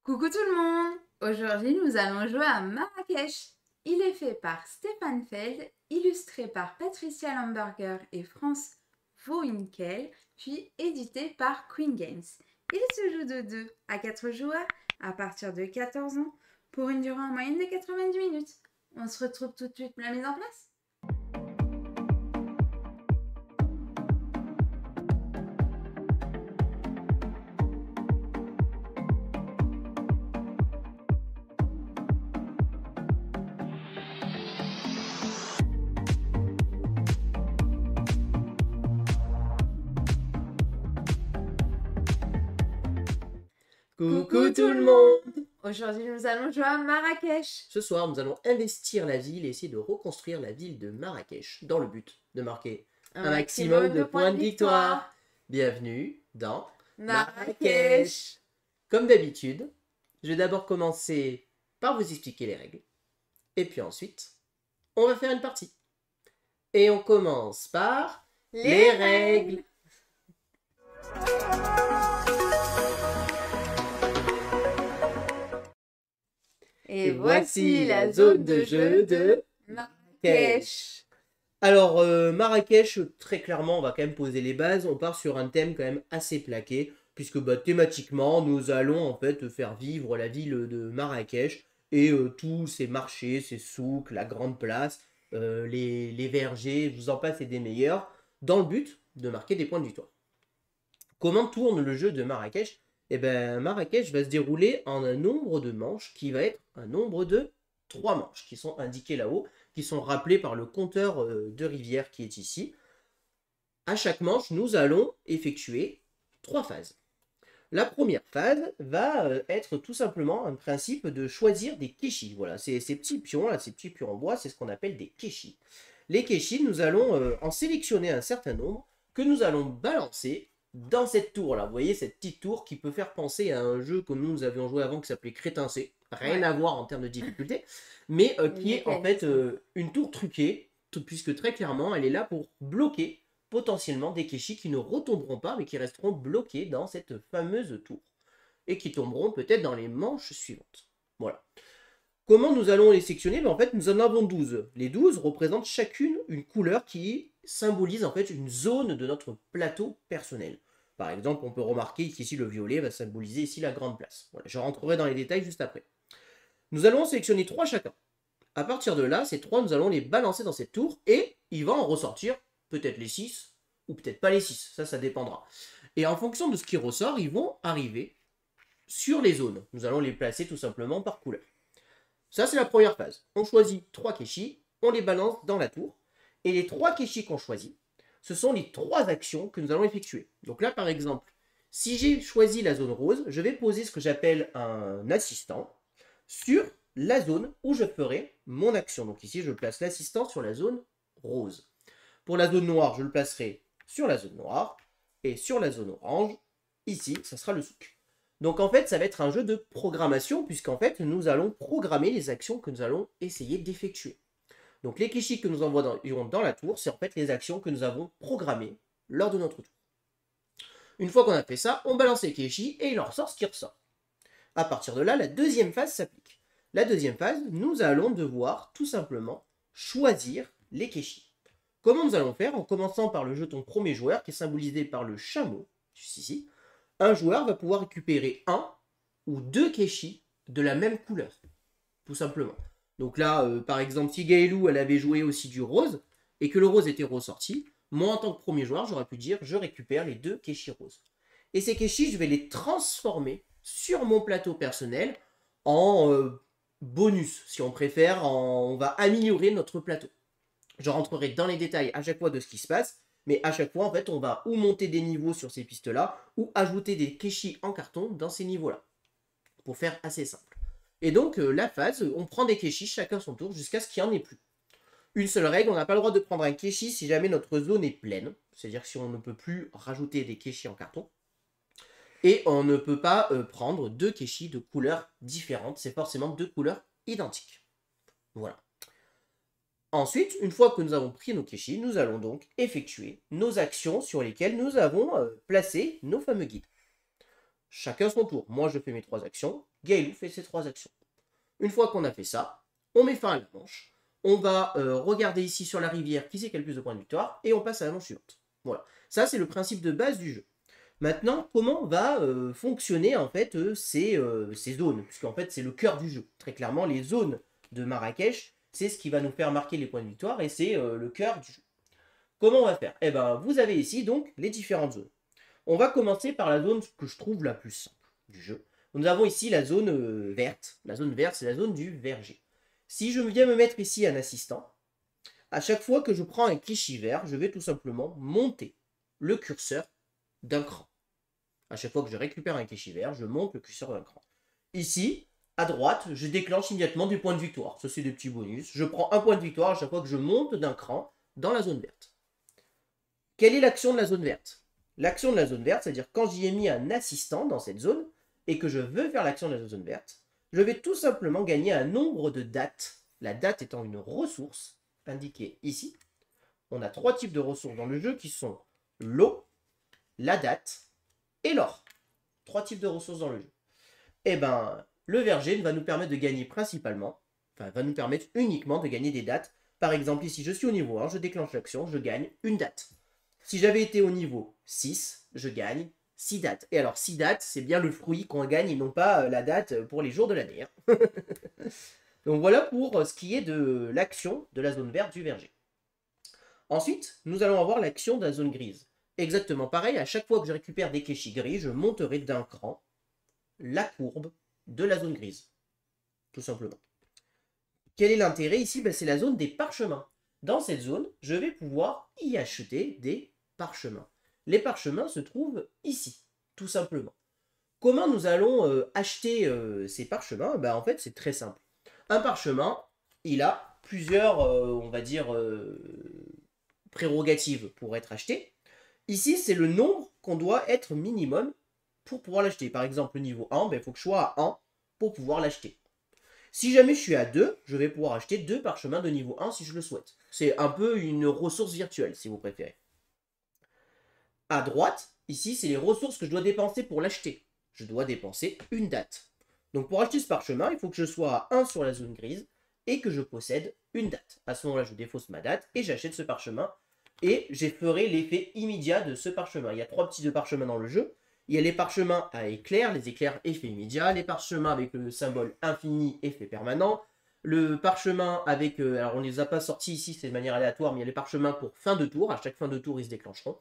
Coucou tout le monde! Aujourd'hui, nous allons jouer à Marrakech. Il est fait par Stéphane Feld, illustré par Patricia Lamberger et France Vohwinkel, puis édité par Queen Games. Il se joue de 2 à 4 joueurs à partir de 14 ans pour une durée en moyenne de 90 minutes. On se retrouve tout de suite pour la mise en place. Coucou tout le monde! Aujourd'hui, nous allons jouer à Marrakech. Ce soir, nous allons investir la ville et essayer de reconstruire la ville de Marrakech dans le but de marquer un maximum de points de victoire. Bienvenue dans Marrakech! Comme d'habitude, je vais d'abord commencer par vous expliquer les règles. Et puis ensuite, on va faire une partie. Et on commence par les règles. Et voici la zone de jeu de Marrakech. Alors, Marrakech, très clairement, on va quand même poser les bases. On part sur un thème quand même assez plaqué, puisque thématiquement, nous allons en fait faire vivre la ville de Marrakech et tous ses marchés, ses souks, la grande place, les vergers, je vous en passe et des meilleurs, dans le but de marquer des points de victoire. Comment tourne le jeu de Marrakech? Eh bien, Marrakech va se dérouler en un nombre de manches qui va être un nombre de 3 manches qui sont indiquées là-haut, qui sont rappelées par le compteur de rivière qui est ici. À chaque manche, nous allons effectuer 3 phases. La première phase va être tout simplement un principe de choisir des kéchis. Voilà, ces petits pions, là, ces petits pions en bois, c'est ce qu'on appelle des kéchis. Les kéchis, nous allons en sélectionner un certain nombre que nous allons balancer dans cette tour-là. Vous voyez, cette petite tour qui peut faire penser à un jeu que nous avions joué avant qui s'appelait Crétincé. Rien à voir en termes de difficulté, mais qui est en fait une tour truquée, puisque très clairement, elle est là pour bloquer potentiellement des kéchis qui ne retomberont pas, mais qui resteront bloqués dans cette fameuse tour, et qui tomberont peut-être dans les manches suivantes. Voilà. Comment nous allons les sectionner? En fait, nous en avons 12. Les 12 représentent chacune une couleur qui symbolise en fait une zone de notre plateau personnel. Par exemple, on peut remarquer qu'ici le violet va symboliser ici la grande place. Voilà, je rentrerai dans les détails juste après. Nous allons en sélectionner 3 chacun. À partir de là, ces 3, nous allons les balancer dans cette tour et il va en ressortir peut-être les 6 ou peut-être pas les 6. Ça dépendra. Et en fonction de ce qui ressort, ils vont arriver sur les zones. Nous allons les placer tout simplement par couleur. Ça, c'est la première phase. On choisit 3 kéchis, on les balance dans la tour. Et les 3 kéchis qu'on choisit, ce sont les 3 actions que nous allons effectuer. Donc là, par exemple, si j'ai choisi la zone rose, je vais poser ce que j'appelle un assistant sur la zone où je ferai mon action. Donc ici, je place l'assistant sur la zone rose. Pour la zone noire, je le placerai sur la zone noire. Et sur la zone orange, ici, ça sera le souk. Donc en fait, ça va être un jeu de programmation, puisqu'en fait, nous allons programmer les actions que nous allons essayer d'effectuer. Donc les kéchis que nous envoyons dans la tour, c'est en fait les actions que nous avons programmées lors de notre tour. Une fois qu'on a fait ça, on balance les kéchis et il en ressort ce qui ressort. À partir de là, la deuxième phase s'applique. La deuxième phase, nous allons devoir tout simplement choisir les kéchis. Comment nous allons faire? En commençant par le jeton premier joueur, qui est symbolisé par le chameau, juste ici. Un joueur va pouvoir récupérer 1 ou 2 kéchis de la même couleur, tout simplement. Donc là, par exemple, si Gaëlou, elle avait joué aussi du rose, et que le rose était ressorti, moi, en tant que premier joueur, j'aurais pu dire, je récupère les 2 kéchis roses. Et ces kéchis, je vais les transformer sur mon plateau personnel en bonus, si on préfère, on va améliorer notre plateau. Je rentrerai dans les détails à chaque fois de ce qui se passe, mais à chaque fois, en fait, on va ou monter des niveaux sur ces pistes-là, ou ajouter des kéchis en carton dans ces niveaux-là, pour faire assez simple. Et donc, la phase, on prend des kéchis, chacun son tour, jusqu'à ce qu'il n'y en ait plus. Une seule règle, on n'a pas le droit de prendre un kéchi si jamais notre zone est pleine, c'est-à-dire si on ne peut plus rajouter des kéchis en carton. Et on ne peut pas prendre 2 kéchis de couleurs différentes, c'est forcément 2 couleurs identiques. Voilà. Ensuite, une fois que nous avons pris nos kéchis, nous allons donc effectuer nos actions sur lesquelles nous avons placé nos fameux guides. chacun son tour. Moi, je fais mes 3 actions, Gaëlou fait ses 3 actions. Une fois qu'on a fait ça, on met fin à la manche. On va regarder ici sur la rivière qui c'est qui a le plus de points de victoire et on passe à la manche suivante. Voilà, ça c'est le principe de base du jeu. Maintenant, comment va fonctionner en fait ces zones? Puisqu'en fait c'est le cœur du jeu. Très clairement, les zones de Marrakech, c'est ce qui va nous faire marquer les points de victoire et c'est le cœur du jeu. Comment on va faire? Eh bien, vous avez ici donc les différentes zones. On va commencer par la zone que je trouve la plus simple du jeu. Nous avons ici la zone verte. La zone verte, c'est la zone du verger. Si je viens me mettre ici un assistant, à chaque fois que je prends un cliché vert, je vais tout simplement monter le curseur d'un cran. À chaque fois que je récupère un cliché vert, je monte le curseur d'un cran. Ici, à droite, je déclenche immédiatement des points de victoire. Ça, c'est des petits bonus. Je prends un point de victoire à chaque fois que je monte d'un cran dans la zone verte. Quelle est l'action de la zone verte? L'action de la zone verte, c'est-à-dire quand j'y ai mis un assistant dans cette zone et que je veux faire l'action de la zone verte, je vais tout simplement gagner un nombre de dates. La date étant une ressource indiquée ici. On a 3 types de ressources dans le jeu qui sont l'eau, la date et l'or. 3 types de ressources dans le jeu. Et ben, le verger va nous permettre de gagner principalement, enfin, va nous permettre uniquement de gagner des dates. Par exemple, ici, je suis au niveau 1, je déclenche l'action, je gagne une date. Si j'avais été au niveau 6, je gagne 6 dates. Et alors, 6 dates, c'est bien le fruit qu'on gagne et non pas la date pour les jours de l'année. Hein. Donc voilà pour ce qui est de l'action de la zone verte du verger. Ensuite, nous allons avoir l'action de la zone grise. Exactement pareil, à chaque fois que je récupère des kéchis gris, je monterai d'un cran la courbe de la zone grise. Tout simplement. Quel est l'intérêt ici? C'est la zone des parchemins. Dans cette zone, je vais pouvoir y acheter des parchemins. Les parchemins se trouvent ici, tout simplement. Comment nous allons acheter ces parchemins? En fait, c'est très simple. Un parchemin, il a plusieurs, on va dire, prérogatives pour être acheté. Ici, c'est le nombre qu'on doit être minimum pour pouvoir l'acheter. Par exemple, le niveau 1, il faut que je sois à 1 pour pouvoir l'acheter. Si jamais je suis à 2, je vais pouvoir acheter 2 parchemins de niveau 1 si je le souhaite. C'est un peu une ressource virtuelle, si vous préférez. À droite, ici, c'est les ressources que je dois dépenser pour l'acheter. Je dois dépenser une date. Donc pour acheter ce parchemin, il faut que je sois à 1 sur la zone grise et que je possède une date. À ce moment-là, je défausse ma date et j'achète ce parchemin. Et je ferai l'effet immédiat de ce parchemin. Il y a 3 petits de parchemins dans le jeu. Il y a les parchemins à éclairs, les éclairs effet immédiat, les parchemins avec le symbole infini, effet permanent, le parchemin avec, alors on ne les a pas sortis ici, c'est de manière aléatoire, mais il y a les parchemins pour fin de tour, à chaque fin de tour ils se déclencheront,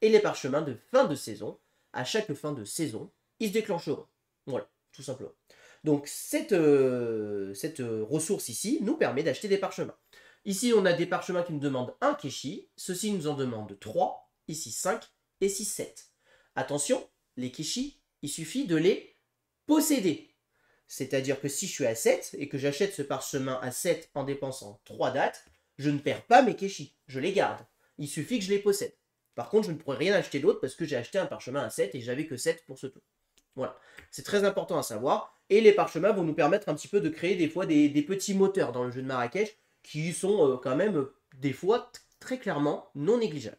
et les parchemins de fin de saison, à chaque fin de saison, ils se déclencheront. Voilà, tout simplement. Donc cette ressource ici nous permet d'acheter des parchemins. Ici on a des parchemins qui nous demandent un kéchi, ceux-ci nous en demandent 3, ici 5, et ici 7. Attention, les kéchis, il suffit de les posséder. C'est-à-dire que si je suis à 7 et que j'achète ce parchemin à 7 en dépensant 3 dates, je ne perds pas mes kéchis, je les garde. Il suffit que je les possède. Par contre, je ne pourrais rien acheter d'autre parce que j'ai acheté un parchemin à 7 et j'avais que 7 pour ce tour. Voilà, c'est très important à savoir. Et les parchemins vont nous permettre un petit peu de créer des fois des petits moteurs dans le jeu de Marrakech qui sont quand même des fois très clairement non négligeables.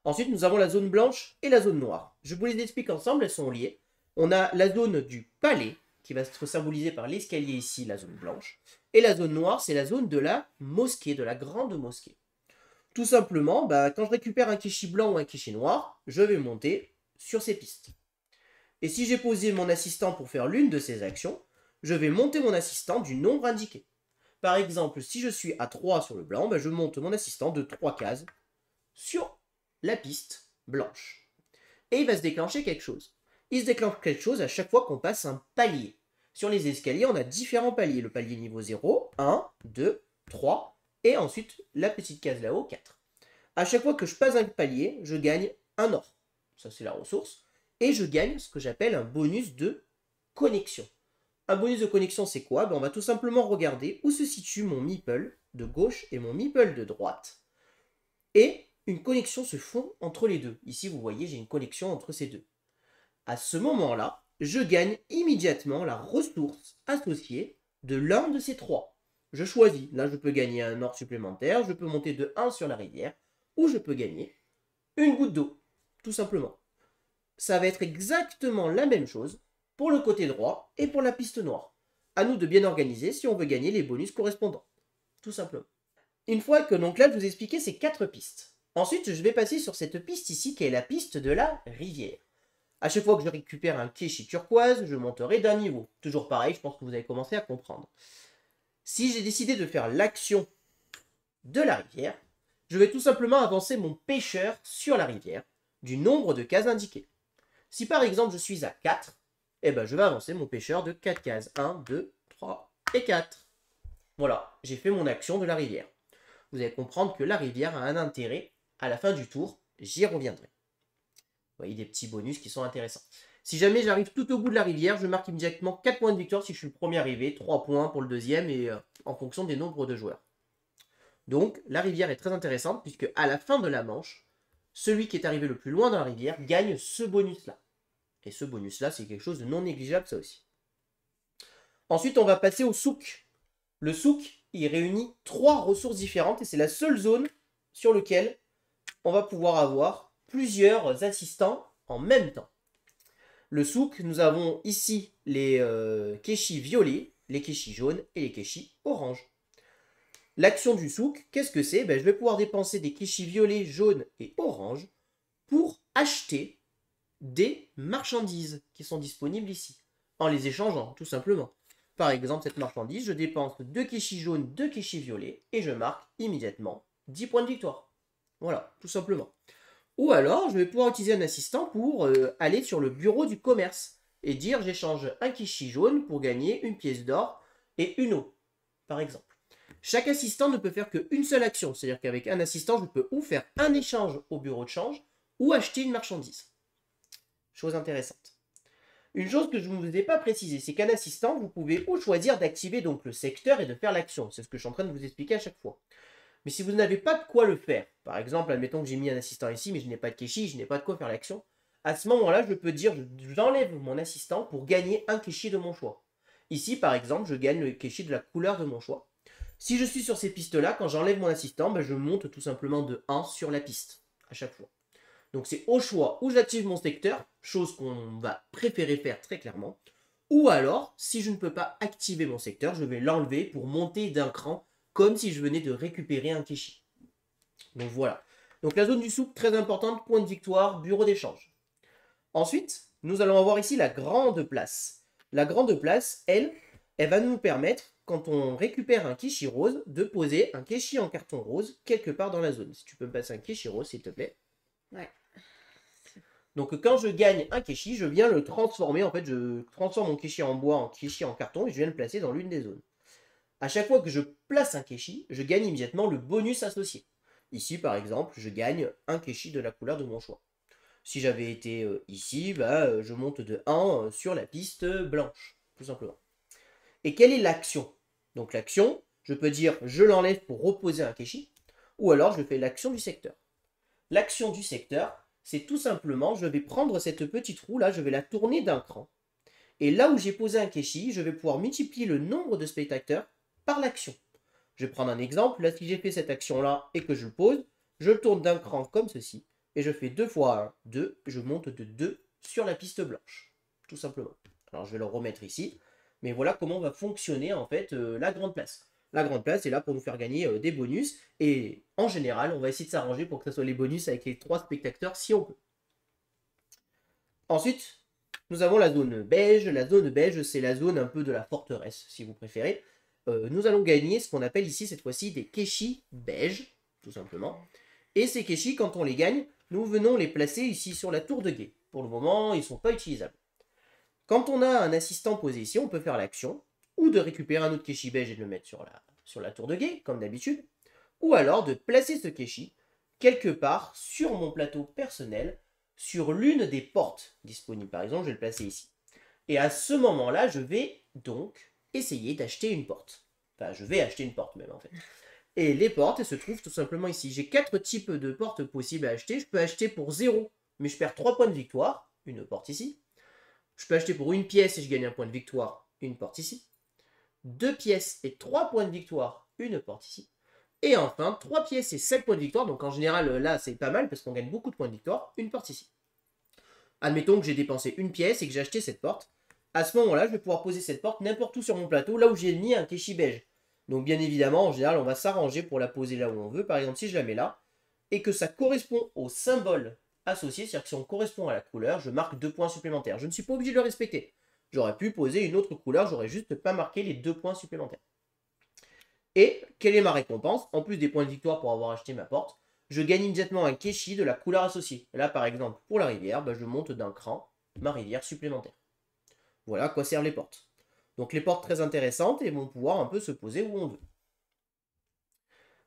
Ensuite, nous avons la zone blanche et la zone noire. Je vous les explique ensemble, elles sont liées. On a la zone du palais, qui va être symbolisée par l'escalier ici, la zone blanche. Et la zone noire, c'est la zone de la mosquée, de la grande mosquée. Tout simplement, quand je récupère un kéchi blanc ou un kéchi noir, je vais monter sur ces pistes. Et si j'ai posé mon assistant pour faire l'une de ces actions, je vais monter mon assistant du nombre indiqué. Par exemple, si je suis à 3 sur le blanc, je monte mon assistant de 3 cases sur la piste blanche. Et il va se déclencher quelque chose. Il se déclenche quelque chose à chaque fois qu'on passe un palier. Sur les escaliers, on a différents paliers. Le palier niveau 0, 1, 2, 3, et ensuite la petite case là-haut, 4. À chaque fois que je passe un palier, je gagne un or. Ça, c'est la ressource. Et je gagne ce que j'appelle un bonus de connexion. Un bonus de connexion, c'est quoi? On va tout simplement regarder où se situe mon meeple de gauche et mon meeple de droite. Et une connexion se fond entre les deux. Ici, vous voyez, j'ai une connexion entre ces deux. À ce moment-là, je gagne immédiatement la ressource associée de l'un de ces trois. Je choisis. Là, je peux gagner un or supplémentaire, je peux monter de 1 sur la rivière, ou je peux gagner une goutte d'eau, tout simplement. ça va être exactement la même chose pour le côté droit et pour la piste noire. À nous de bien organiser si on veut gagner les bonus correspondants. Tout simplement. Une fois que donc là je vous ai expliqué ces 4 pistes. Ensuite je vais passer sur cette piste ici qui est la piste de la rivière. À chaque fois que je récupère un Keshi turquoise, je monterai d'un niveau. Toujours pareil, je pense que vous avez commencé à comprendre. Si j'ai décidé de faire l'action de la rivière, je vais tout simplement avancer mon pêcheur sur la rivière du nombre de cases indiquées. Si par exemple je suis à 4, eh ben je vais avancer mon pêcheur de 4 cases. 1, 2, 3 et 4. Voilà, j'ai fait mon action de la rivière. Vous allez comprendre que la rivière a un intérêt. À la fin du tour, j'y reviendrai. Vous voyez des petits bonus qui sont intéressants. Si jamais j'arrive tout au bout de la rivière, je marque immédiatement 4 points de victoire si je suis le premier arrivé, 3 points pour le deuxième et en fonction des nombres de joueurs. Donc la rivière est très intéressante puisque à la fin de la manche, celui qui est arrivé le plus loin dans la rivière gagne ce bonus-là. Et ce bonus-là, c'est quelque chose de non négligeable ça aussi. Ensuite, on va passer au souk. Le souk, il réunit 3 ressources différentes et c'est la seule zone sur laquelle on va pouvoir avoir plusieurs assistants en même temps. Le souk, nous avons ici les Keshi violets, les Keshi jaunes et les Keshi oranges. L'action du souk, qu'est-ce que c'est? Je vais pouvoir dépenser des Keshi violets, jaunes et oranges pour acheter des marchandises qui sont disponibles ici, en les échangeant, tout simplement. Par exemple, cette marchandise, je dépense 2 Keshi jaunes, 2 Keshi violets, et je marque immédiatement 10 points de victoire. Voilà, tout simplement. Ou alors, je vais pouvoir utiliser un assistant pour aller sur le bureau du commerce et dire j'échange un Keshi jaune pour gagner une pièce d'or et une eau, par exemple. Chaque assistant ne peut faire qu'une seule action, c'est-à-dire qu'avec un assistant, je peux ou faire un échange au bureau de change ou acheter une marchandise. Chose intéressante. Une chose que je ne vous ai pas précisé, c'est qu'un assistant, vous pouvez ou choisir d'activer donc le secteur et de faire l'action. C'est ce que je suis en train de vous expliquer à chaque fois. Mais si vous n'avez pas de quoi le faire, par exemple, admettons que j'ai mis un assistant ici, mais je n'ai pas de Keshi, je n'ai pas de quoi faire l'action, à ce moment-là, je peux dire, j'enlève mon assistant pour gagner un Keshi de mon choix. Ici, par exemple, je gagne le Keshi de la couleur de mon choix. Si je suis sur ces pistes-là, quand j'enlève mon assistant, je monte tout simplement de 1 sur la piste, à chaque fois. Donc c'est au choix où j'active mon secteur, chose qu'on va préférer faire très clairement, ou alors, si je ne peux pas activer mon secteur, je vais l'enlever pour monter d'un cran, comme si je venais de récupérer un Keshi. Donc voilà. Donc la zone du souk, très importante, point de victoire, bureau d'échange. Ensuite, nous allons avoir ici la grande place. La grande place, elle va nous permettre, quand on récupère un Keshi rose, de poser un Keshi en carton rose quelque part dans la zone. Si tu peux me passer un Keshi rose, s'il te plaît. Ouais. Donc quand je gagne un Keshi, je viens le transformer. En fait, je transforme mon Keshi en bois en Keshi en carton et je viens le placer dans l'une des zones. À chaque fois que je place un Keshi, je gagne immédiatement le bonus associé. Ici, par exemple, je gagne un Keshi de la couleur de mon choix. Si j'avais été ici, je monte de 1 sur la piste blanche, tout simplement. Et quelle est l'action? Donc l'action, je peux dire je l'enlève pour reposer un Keshi, ou alors je fais l'action du secteur. L'action du secteur, c'est tout simplement, je vais prendre cette petite roue là, je vais la tourner d'un cran. Et là où j'ai posé un Keshi, je vais pouvoir multiplier le nombre de spectateurs par l'action. Je vais prendre un exemple, là si j'ai fait cette action-là et que je le pose, je le tourne d'un cran comme ceci, et je fais 2 fois 1, 2, je monte de 2 sur la piste blanche, tout simplement. Alors je vais le remettre ici, mais voilà comment va fonctionner en fait la grande place. La grande place est là pour nous faire gagner des bonus, et en général, on va essayer de s'arranger pour que ce soit les bonus avec les 3 spectateurs si on peut. Ensuite, nous avons la zone beige. La zone beige, c'est la zone un peu de la forteresse, si vous préférez. Nous allons gagner ce qu'on appelle ici, cette fois-ci, des Keshi beige, tout simplement. Et ces Keshi, quand on les gagne, nous venons les placer ici sur la tour de guet. Pour le moment, ils ne sont pas utilisables. Quand on a un assistant posé ici, on peut faire l'action, ou de récupérer un autre Keshi beige et de le mettre sur la tour de guet, comme d'habitude, ou alors de placer ce Keshi quelque part sur mon plateau personnel, sur l'une des portes disponibles. Par exemple, je vais le placer ici. Et à ce moment-là, je vais donc essayer d'acheter une porte. Enfin, je vais acheter une porte même en fait. Et les portes, elles se trouvent tout simplement ici. J'ai 4 types de portes possibles à acheter. Je peux acheter pour 0, mais je perds 3 points de victoire. Une porte ici. Je peux acheter pour 1 pièce et je gagne un point de victoire. Une porte ici. 2 pièces et 3 points de victoire. Une porte ici. Et enfin, 3 pièces et 7 points de victoire. Donc en général, là, c'est pas mal parce qu'on gagne beaucoup de points de victoire. Une porte ici. Admettons que j'ai dépensé une pièce et que j'ai acheté cette porte. À ce moment-là, je vais pouvoir poser cette porte n'importe où sur mon plateau, là où j'ai mis un keshi beige. Donc bien évidemment, en général, on va s'arranger pour la poser là où on veut. Par exemple, si je la mets là, et que ça correspond au symbole associé, c'est-à-dire que si on correspond à la couleur, je marque 2 points supplémentaires. Je ne suis pas obligé de le respecter. J'aurais pu poser une autre couleur, j'aurais juste pas marqué les 2 points supplémentaires. Et quelle est ma récompense? En plus des points de victoire pour avoir acheté ma porte, je gagne immédiatement un keshi de la couleur associée. Là, par exemple, pour la rivière, je monte d'un cran ma rivière supplémentaire. Voilà à quoi servent les portes. Donc les portes très intéressantes et vont pouvoir un peu se poser où on veut.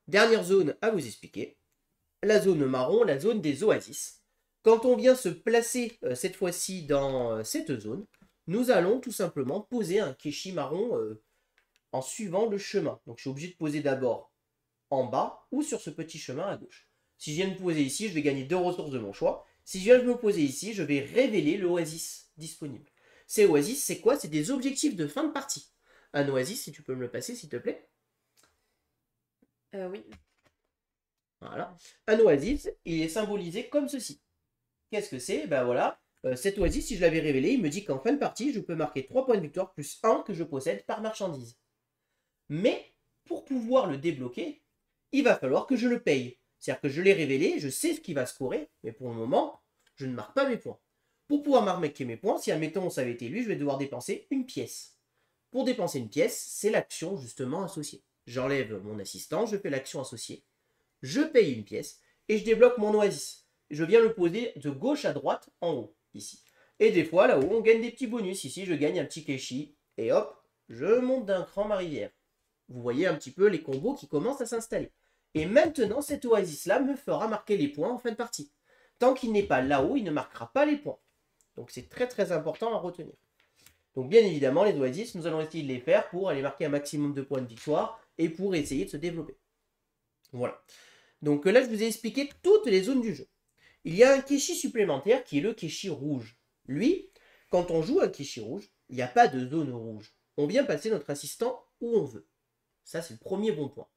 Dernière zone à vous expliquer, la zone marron, la zone des oasis. Quand on vient se placer cette fois-ci dans cette zone, nous allons tout simplement poser un keshi marron en suivant le chemin. Donc je suis obligé de poser d'abord en bas ou sur ce petit chemin à gauche. Si je viens de me poser ici, je vais gagner 2 ressources de mon choix. Si je viens de me poser ici, je vais révéler l'oasis disponible. Ces oasis, c'est quoi? C'est des objectifs de fin de partie. Un oasis, si tu peux me le passer, s'il te plaît. Oui. Voilà. Un oasis, il est symbolisé comme ceci. Qu'est-ce que c'est? Ben voilà, cet oasis, si je l'avais révélé, il me dit qu'en fin de partie, je peux marquer 3 points de victoire plus 1 que je possède par marchandise. Mais, pour pouvoir le débloquer, il va falloir que je le paye. C'est-à-dire que je l'ai révélé, je sais ce qui va scorer, mais pour le moment, je ne marque pas mes points. Pour pouvoir marquer mes points, si admettons ça avait été lui, je vais devoir dépenser une pièce. Pour dépenser une pièce, c'est l'action justement associée. J'enlève mon assistant, je fais l'action associée, je paye une pièce et je débloque mon oasis. Je viens le poser de gauche à droite en haut, ici. Et des fois, là-haut, on gagne des petits bonus. Ici, je gagne un petit keshi et hop, je monte d'un cran ma rivière. Vous voyez un petit peu les combos qui commencent à s'installer. Et maintenant, cet oasis-là me fera marquer les points en fin de partie. Tant qu'il n'est pas là-haut, il ne marquera pas les points. Donc c'est très très important à retenir. Donc bien évidemment, les oasis, nous allons essayer de les faire pour aller marquer un maximum de points de victoire et pour essayer de se développer. Voilà. Donc là, je vous ai expliqué toutes les zones du jeu. Il y a un keshi supplémentaire qui est le keshi rouge. Lui, quand on joue un keshi rouge, il n'y a pas de zone rouge. On vient passer notre assistant où on veut. Ça, c'est le premier bon point.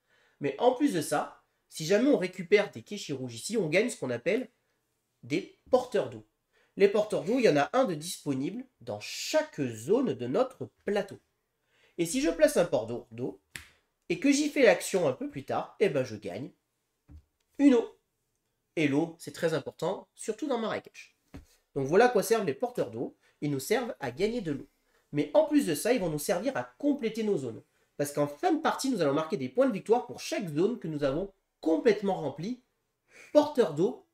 Mais en plus de ça, si jamais on récupère des keshi rouges ici, on gagne ce qu'on appelle des porteurs d'eau. Les porteurs d'eau, il y en a un de disponible dans chaque zone de notre plateau. Et si je place un porteur d'eau et que j'y fais l'action un peu plus tard, eh ben je gagne une eau. Et l'eau, c'est très important, surtout dans Marrakech. Donc voilà à quoi servent les porteurs d'eau. Ils nous servent à gagner de l'eau. Mais en plus de ça, ils vont nous servir à compléter nos zones. Parce qu'en fin de partie, nous allons marquer des points de victoire pour chaque zone que nous avons complètement remplie, porteurs d'eau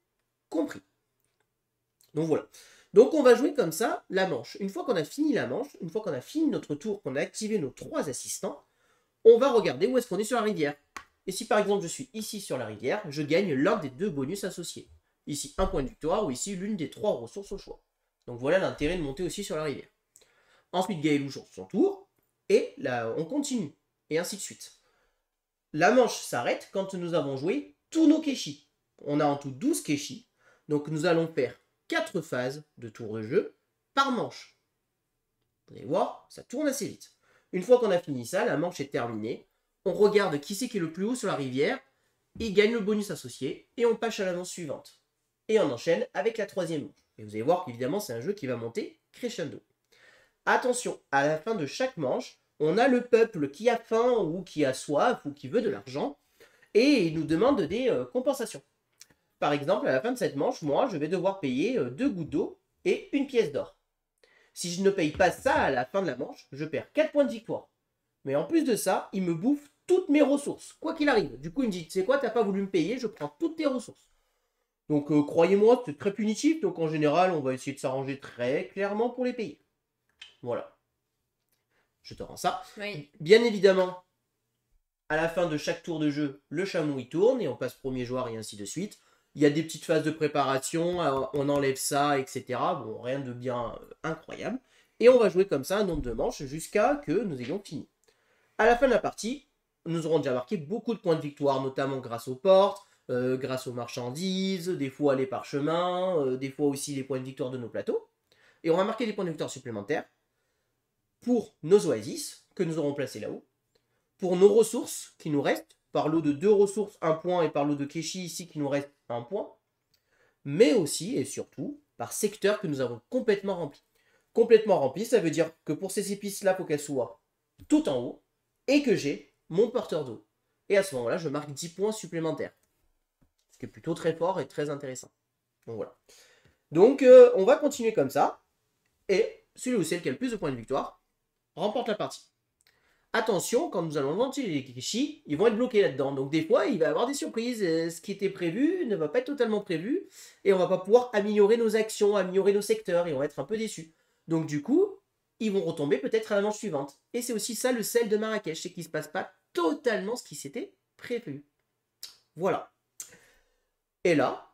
compris. Donc voilà. Donc on va jouer comme ça la manche. Une fois qu'on a fini la manche, une fois qu'on a fini notre tour, qu'on a activé nos 3 assistants, on va regarder où est-ce qu'on est sur la rivière. Et si par exemple je suis ici sur la rivière, je gagne l'un des 2 bonus associés. Ici un point de victoire ou ici l'une des 3 ressources au choix. Donc voilà l'intérêt de monter aussi sur la rivière. Ensuite Gaëlou joue son tour, et là on continue, et ainsi de suite. La manche s'arrête quand nous avons joué tous nos keshi. On a en tout 12 keshi, donc nous allons faire 4 phases de tour de jeu par manche. Vous allez voir, ça tourne assez vite. Une fois qu'on a fini ça, la manche est terminée. On regarde qui c'est qui est le plus haut sur la rivière, il gagne le bonus associé, et on passe à la manche suivante. Et on enchaîne avec la 3e manche. Et vous allez voir qu'évidemment c'est un jeu qui va monter crescendo. Attention, à la fin de chaque manche, on a le peuple qui a faim ou qui a soif ou qui veut de l'argent, et il nous demande des compensations. Par exemple, à la fin de cette manche, moi, je vais devoir payer 2 gouttes d'eau et une pièce d'or. Si je ne paye pas ça à la fin de la manche, je perds 4 points de victoire. Mais en plus de ça, il me bouffe toutes mes ressources, quoi qu'il arrive. Du coup, il me dit, tu sais quoi, t'as pas voulu me payer, je prends toutes tes ressources. Donc, croyez-moi, c'est très punitif, donc en général, on va essayer de s'arranger très clairement pour les payer. Voilà. Je te rends ça. Oui. Bien évidemment, à la fin de chaque tour de jeu, le chameau il tourne et on passe premier joueur et ainsi de suite. Il y a des petites phases de préparation, on enlève ça, etc. Bon, rien de bien incroyable. Et on va jouer comme ça un nombre de manches jusqu'à que nous ayons fini. À la fin de la partie, nous aurons déjà marqué beaucoup de points de victoire, notamment grâce aux portes, grâce aux marchandises, des fois les parchemins, des fois aussi les points de victoire de nos plateaux. Et on va marquer des points de victoire supplémentaires pour nos oasis, que nous aurons placés là-haut, pour nos ressources qui nous restent, par lot de 2 ressources, 1 point, et par lot de keshi ici qui nous reste 1 point, mais aussi et surtout par secteur que nous avons complètement rempli. Complètement rempli, ça veut dire que pour ces épices-là, il faut qu'elles soient tout en haut et que j'ai mon porteur d'eau. Et à ce moment-là, je marque 10 points supplémentaires. Ce qui est plutôt très fort et très intéressant. Donc voilà. Donc on va continuer comme ça. Et celui ou celle qui a le plus de points de victoire remporte la partie. Attention, quand nous allons lancer les Kishi, ils vont être bloqués là-dedans. Donc des fois, il va y avoir des surprises. Ce qui était prévu ne va pas être totalement prévu. Et on va pas pouvoir améliorer nos actions, améliorer nos secteurs. Et on va être un peu déçus. Donc du coup, ils vont retomber peut-être à la manche suivante. Et c'est aussi ça le sel de Marrakech. C'est qu'il ne se passe pas totalement ce qui s'était prévu. Voilà. Et là,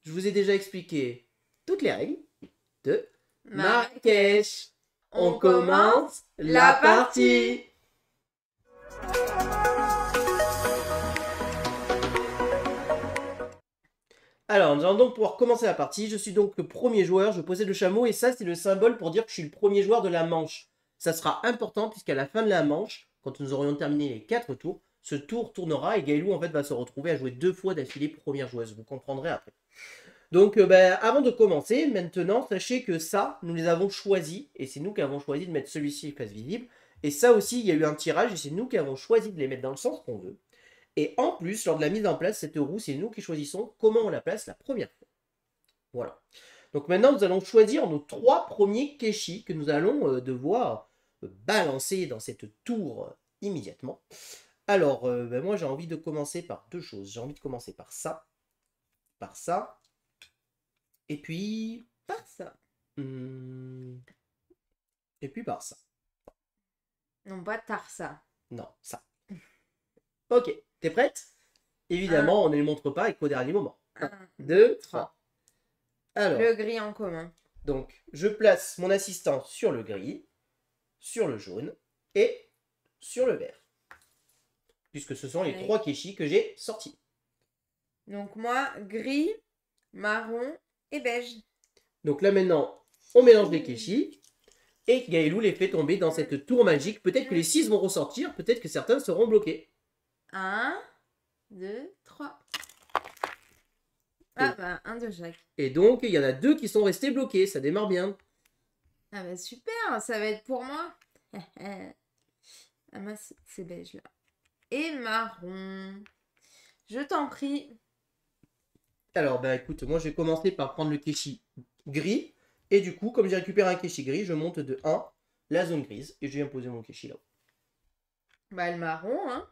je vous ai déjà expliqué toutes les règles de Marrakech. On commence la partie. Alors, nous allons donc pouvoir commencer la partie. Je suis donc le premier joueur, je possède le chameau et ça, c'est le symbole pour dire que je suis le premier joueur de la manche. Ça sera important puisqu'à la fin de la manche, quand nous aurions terminé les 4 tours, ce tour tournera et Gaëlou en fait va se retrouver à jouer 2 fois d'affilée première joueuse. Vous comprendrez après. Donc, avant de commencer, maintenant, sachez que ça, nous les avons choisis. Et c'est nous qui avons choisi de mettre celui-ci face visible. Et ça aussi, il y a eu un tirage et c'est nous qui avons choisi de les mettre dans le sens qu'on veut. Et en plus, lors de la mise en place, cette roue, c'est nous qui choisissons comment on la place la première fois. Voilà. Donc maintenant, nous allons choisir nos 3 premiers Keshi que nous allons devoir balancer dans cette tour immédiatement. Alors, moi, j'ai envie de commencer par 2 choses. J'ai envie de commencer par ça, et puis Par ça. Et puis par ça. Non, pas Tarsa. Non, ça. Ok, t'es prête? Évidemment, on ne les montre pas et qu'au dernier moment. 1, 2, 3. Alors, le gris en commun. Donc, je place mon assistant sur le gris, sur le jaune et sur le vert. Puisque ce sont les 3 Keshi que j'ai sortis. Donc moi, gris, marron et beige. Donc là maintenant, on mélange les Keshi et Gaëlou les fait tomber dans cette tour magique. Peut-être que les 6 vont ressortir, peut-être que certains seront bloqués. 1, 2, 3. Ah bah, un de chaque. Et donc, il y en a 2 qui sont restés bloqués, ça démarre bien. Ah bah super, ça va être pour moi. Ah moi, c'est beige là. Et marron. Je t'en prie. Alors, écoute, moi je vais commencer par prendre le Keshi gris. Et du coup, comme j'ai récupéré un Keshi gris, je monte de 1 la zone grise. Et je viens poser mon Keshi là-haut. Bah, le marron, hein.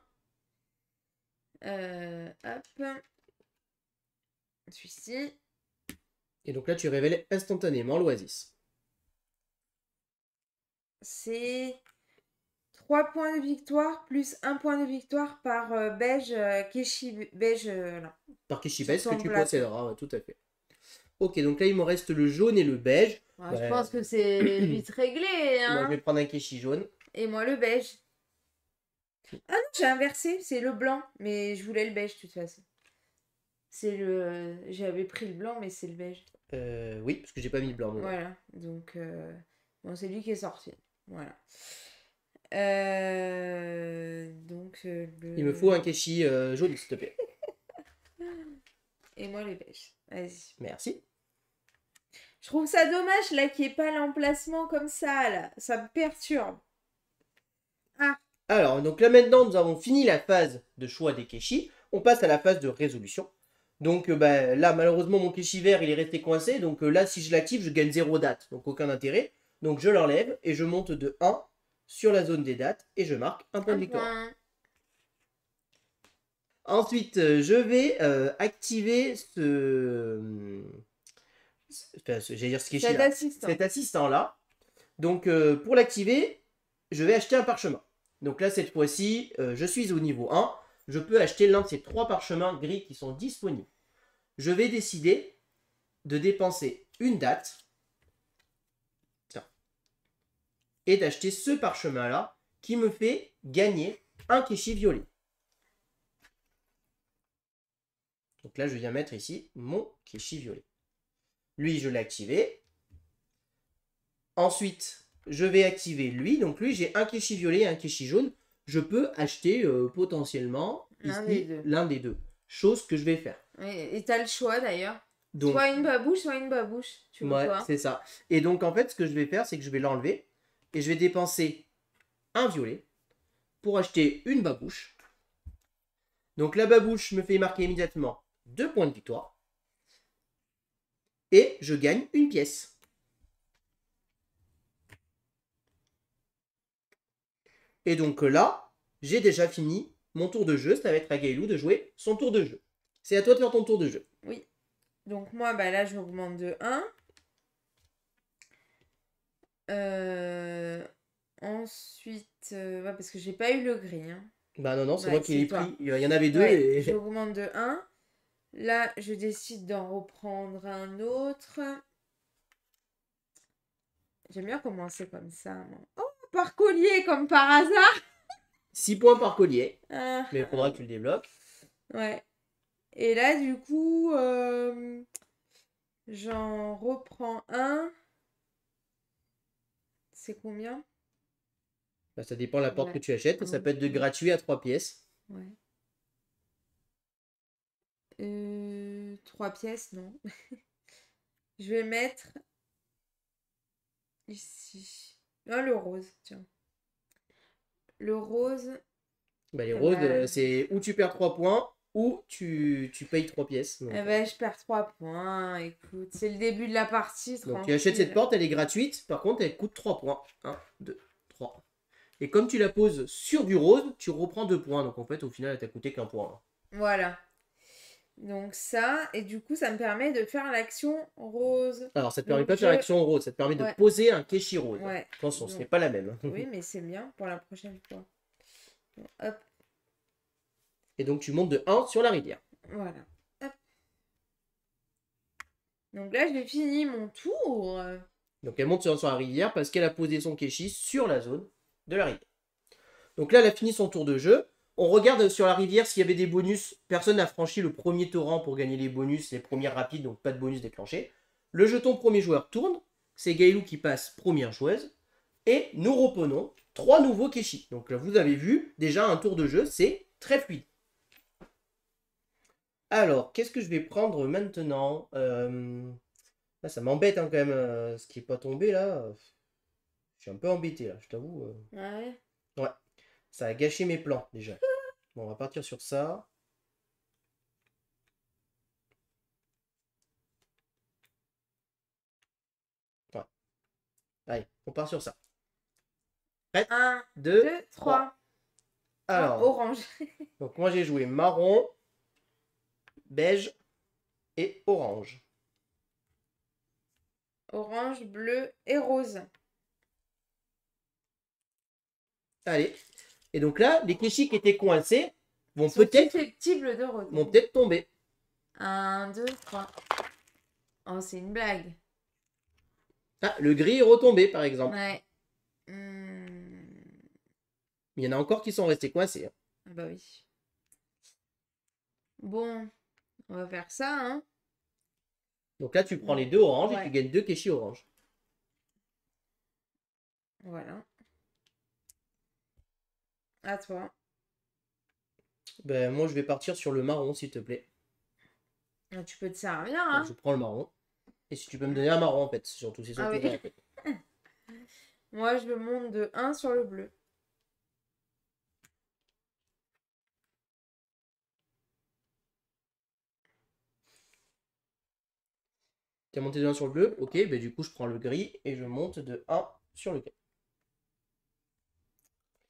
Hop. Celui-ci. Et donc là, tu révèles instantanément l'oasis. C'est 3 points de victoire plus 1 point de victoire par beige, Keshi beige. Là. Par Keshi beige que tu posséderas, ouais, tout à fait. Ok, donc là, il me reste le jaune et le beige. Ouais, je pense que c'est vite réglé. Hein. Moi, je vais prendre un Keshi jaune. Et moi, le beige. Ah non, j'ai inversé, c'est le blanc. Mais je voulais le beige, de toute façon. C'est le... J'avais pris le blanc, mais c'est le beige. Oui, parce que j'ai pas mis le blanc. Voilà, donc... Bon, c'est lui qui est sorti. Voilà. Donc, Il me faut un Keshi jaune, s'il te plaît. Et moi, les beiges. Vas-y. Merci. Je trouve ça dommage, là, qu'il n'y ait pas l'emplacement comme ça, là. Ça me perturbe. Ah. Alors, donc là, maintenant, nous avons fini la phase de choix des Keshi. On passe à la phase de résolution. Donc là, malheureusement, mon Keshi vert, il est resté coincé. Donc là, si je l'active, je gagne 0 date. Donc aucun intérêt. Donc je l'enlève et je monte de 1 sur la zone des dates. Et je marque un point de victoire. Ensuite, je vais activer j'allais dire ce Keshi là. Cet assistant-là. Donc pour l'activer, je vais acheter un parchemin. Donc là, cette fois-ci, je suis au niveau 1. Je peux acheter l'un de ces 3 parchemins gris qui sont disponibles. Je vais décider de dépenser une date. Tiens. Et d'acheter ce parchemin-là qui me fait gagner un Keshi violet. Donc là, je viens mettre ici mon Keshi violet. Lui, je l'ai activé. Ensuite, je vais activer lui. Donc lui, j'ai un Keshi violet et un Keshi jaune. Je peux acheter potentiellement l'un des deux. Chose que je vais faire. Et tu as le choix d'ailleurs. Donc, Soit une babouche, soit une babouche. Tu veux ouais, quoi? c'est ça. Et donc, en fait, ce que je vais faire, c'est que je vais l'enlever et je vais dépenser un violet pour acheter une babouche. Donc, la babouche me fait marquer immédiatement 2 points de victoire et je gagne une pièce. Et donc là, j'ai déjà fini mon tour de jeu. Ça va être à Gaëlou de jouer son tour de jeu. C'est à toi de faire ton tour de jeu. Oui. Donc moi, bah là, j'augmente de 1. Ensuite, ouais, parce que j'ai pas eu le gris. Hein. Bah non, non, c'est Ouais, moi qui l'ai c'est toi. pris. Il y en avait deux Ouais, et... j'augmente de 1. Là, je décide d'en reprendre un autre. J'aime bien commencer comme ça. Moi. Oh, par collier, comme par hasard. 6 points par collier. Ah, Mais il faudra que tu le débloques. ouais. Et là, du coup, j'en reprends un. C'est combien? Bah, ça dépend de la porte Ouais. que tu achètes. Ça peut être de gratuit à 3 pièces. Ouais. 3 pièces, non. Je vais mettre ici. Ah, le rose, tiens. Le rose. Bah, les Eh roses, ben, c'est ou tu perds 3 points ou tu payes 3 pièces. eh ben, je perds 3 points. Écoute, c'est le début de la partie, Donc tu achètes cette tranquille. porte, elle est gratuite. Par contre, elle coûte 3 points. 1, 2, 3. Et comme tu la poses sur du rose, tu reprends 2 points. Donc en fait, au final, elle t'a coûté qu'un point. Voilà. Donc ça, et du coup, ça me permet de faire l'action rose. Alors, ça te Donc permet pas de faire l'action rose, ça te permet de Ouais. poser un kéchi rose. Ouais. Attention, ce Donc, n'est pas la même. oui, mais c'est bien pour la prochaine fois. Bon, hop, Et donc, tu montes de 1 sur la rivière. voilà. Hop. Donc là, j'ai fini mon tour. Donc, elle monte sur la rivière parce qu'elle a posé son kéchi sur la zone de la rivière. Donc là, elle a fini son tour de jeu. On regarde sur la rivière s'il y avait des bonus. Personne n'a franchi le premier torrent pour gagner les bonus, les premières rapides, donc pas de bonus déclenché. Le jeton premier joueur tourne. C'est Gaëlou qui passe première joueuse. Et nous reprenons 3 nouveaux kéchis. Donc là, vous avez vu, déjà un tour de jeu, c'est très fluide. Alors, qu'est-ce que je vais prendre maintenant Là, ça m'embête hein, quand même, ce qui n'est pas tombé là. Je suis un peu embêté là, je t'avoue. Ouais. Ouais, ça a gâché mes plans déjà. Bon, on va partir sur ça. Ouais. Allez, on part sur ça. Prête 1, 2, 2, 3. Alors, Orange. donc moi j'ai joué marron, beige et orange. Orange, bleu et rose. Allez. Et donc là, les kéchis qui étaient coincés vont Sont peut-être susceptibles de rose. tomber. 1, 2, 3. Oh, c'est une blague. Ah, le gris est retombé par exemple. Ouais. Il y en a encore qui sont restés coincés. Hein. Ah bah oui. Bon, on va faire ça, hein. Donc là, tu prends les 2 oranges et Ouais. tu gagnes 2 kéchis oranges. Voilà. À toi. Ben, moi, je vais partir sur le marron, s'il te plaît. Ah, tu peux te servir, Donc, hein. je prends le marron. Et si tu peux me donner un marron, en fait. Surtout, c'est surtout Ah oui. ça, en fait. Moi, je monte de 1 sur le bleu. Tu as monté de 1 sur le bleu. Ok, ben du coup, je prends le gris et je monte de 1 sur le gris.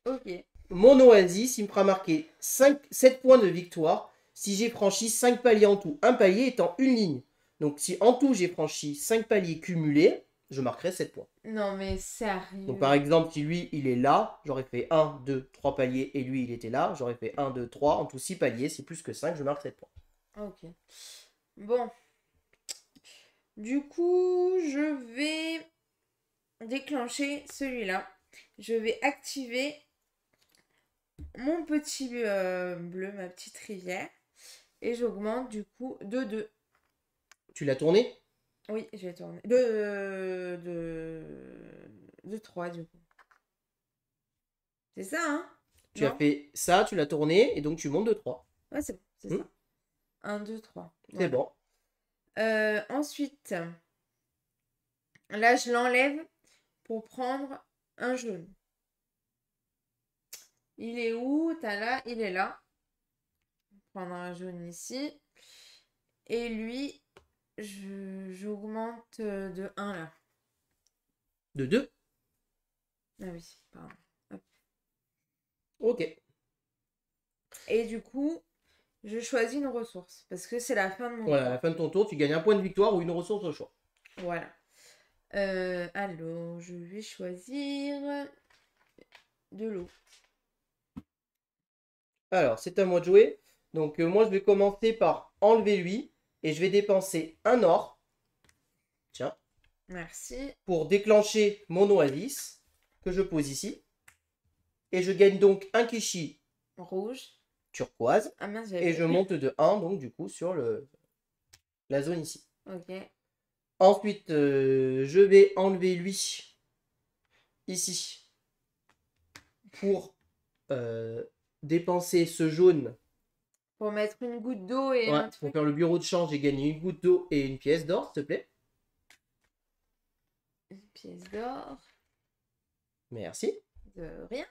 Ok. Mon oasis, il me fera marquer 7 points de victoire si j'ai franchi 5 paliers en tout. Un palier étant une ligne. Donc, si en tout, j'ai franchi 5 paliers cumulés, je marquerai 7 points. Non, mais sérieux. Donc, par exemple, si lui, il est là, j'aurais fait 1, 2, 3 paliers et lui, il était là, j'aurais fait 1, 2, 3. En tout, 6 paliers. C'est plus que 5, je marque 7 points. Ok. Bon. Du coup, je vais déclencher celui-là. Je vais activer mon petit bleu, ma petite rivière. Et j'augmente du coup de 2. Tu l'as tourné? Oui, je vais tourner. De 3 du coup. C'est ça, hein? Tu as fait ça, tu l'as tourné et donc tu montes de 3. Ouais, c'est bon, c'est ça. 1, 2, 3. C'est bon. Ensuite, là, je l'enlève pour prendre un jaune. Il est où? T'as là, il est là. Prendre un jaune ici. Et lui, j'augmente de 1 là. De 2. Ah oui, pardon. Hop. Ok. Et du coup, je choisis une ressource. Parce que c'est la fin de mon Voilà, à tour. la fin de ton tour, tu gagnes un point de victoire ou une ressource au choix. Voilà. Alors, je vais choisir de l'eau. Alors, c'est à moi de jouer. Donc, moi, je vais commencer par enlever lui. Et je vais dépenser un or. Tiens. Merci. Pour déclencher mon oasis. Que je pose ici. Et je gagne donc un Kishi Rouge. turquoise. Ah mince, Et j'avais je monte de 1, donc, du coup, sur la zone ici. Ok. Ensuite, je vais enlever lui. Ici. Pour dépenser ce jaune. Pour mettre une goutte d'eau et Ouais, un pour truc. faire le bureau de change, j'ai gagné une goutte d'eau et une pièce d'or, s'il te plaît. Une pièce d'or. Merci. De rien.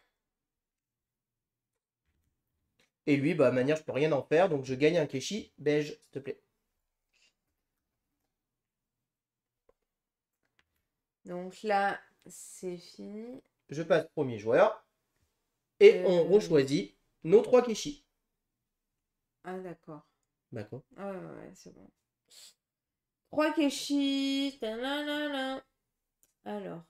Et lui, bah, de manière, je peux rien en faire, donc je gagne un Keshi beige, s'il te plaît. Donc là, c'est fini. Je passe premier joueur. Et on rechoisit nos 3 Keshi. Ah d'accord. D'accord. Ah ouais, c'est bon. 3 Keshi. Ta-la-la-la. Alors.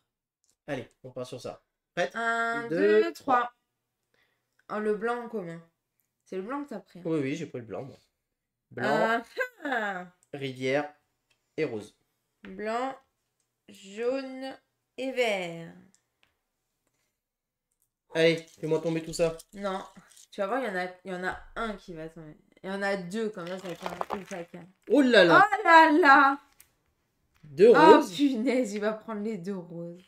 Allez, on part sur ça. Prête? 1, 2, 2, 3. Oh, le blanc en commun. C'est le blanc que t'as pris. Hein. Oui, oui, j'ai pris le blanc, moi. Blanc, Ah. rivière et rose. Blanc, jaune et vert. Allez, fais-moi tomber tout ça. Non. Tu vas voir, il y en a un qui va tomber. Il y en a deux, comme ça fait un truc chacun. Oh là Oh là! là là! 2 Oh roses. punaise, il va prendre les 2 roses.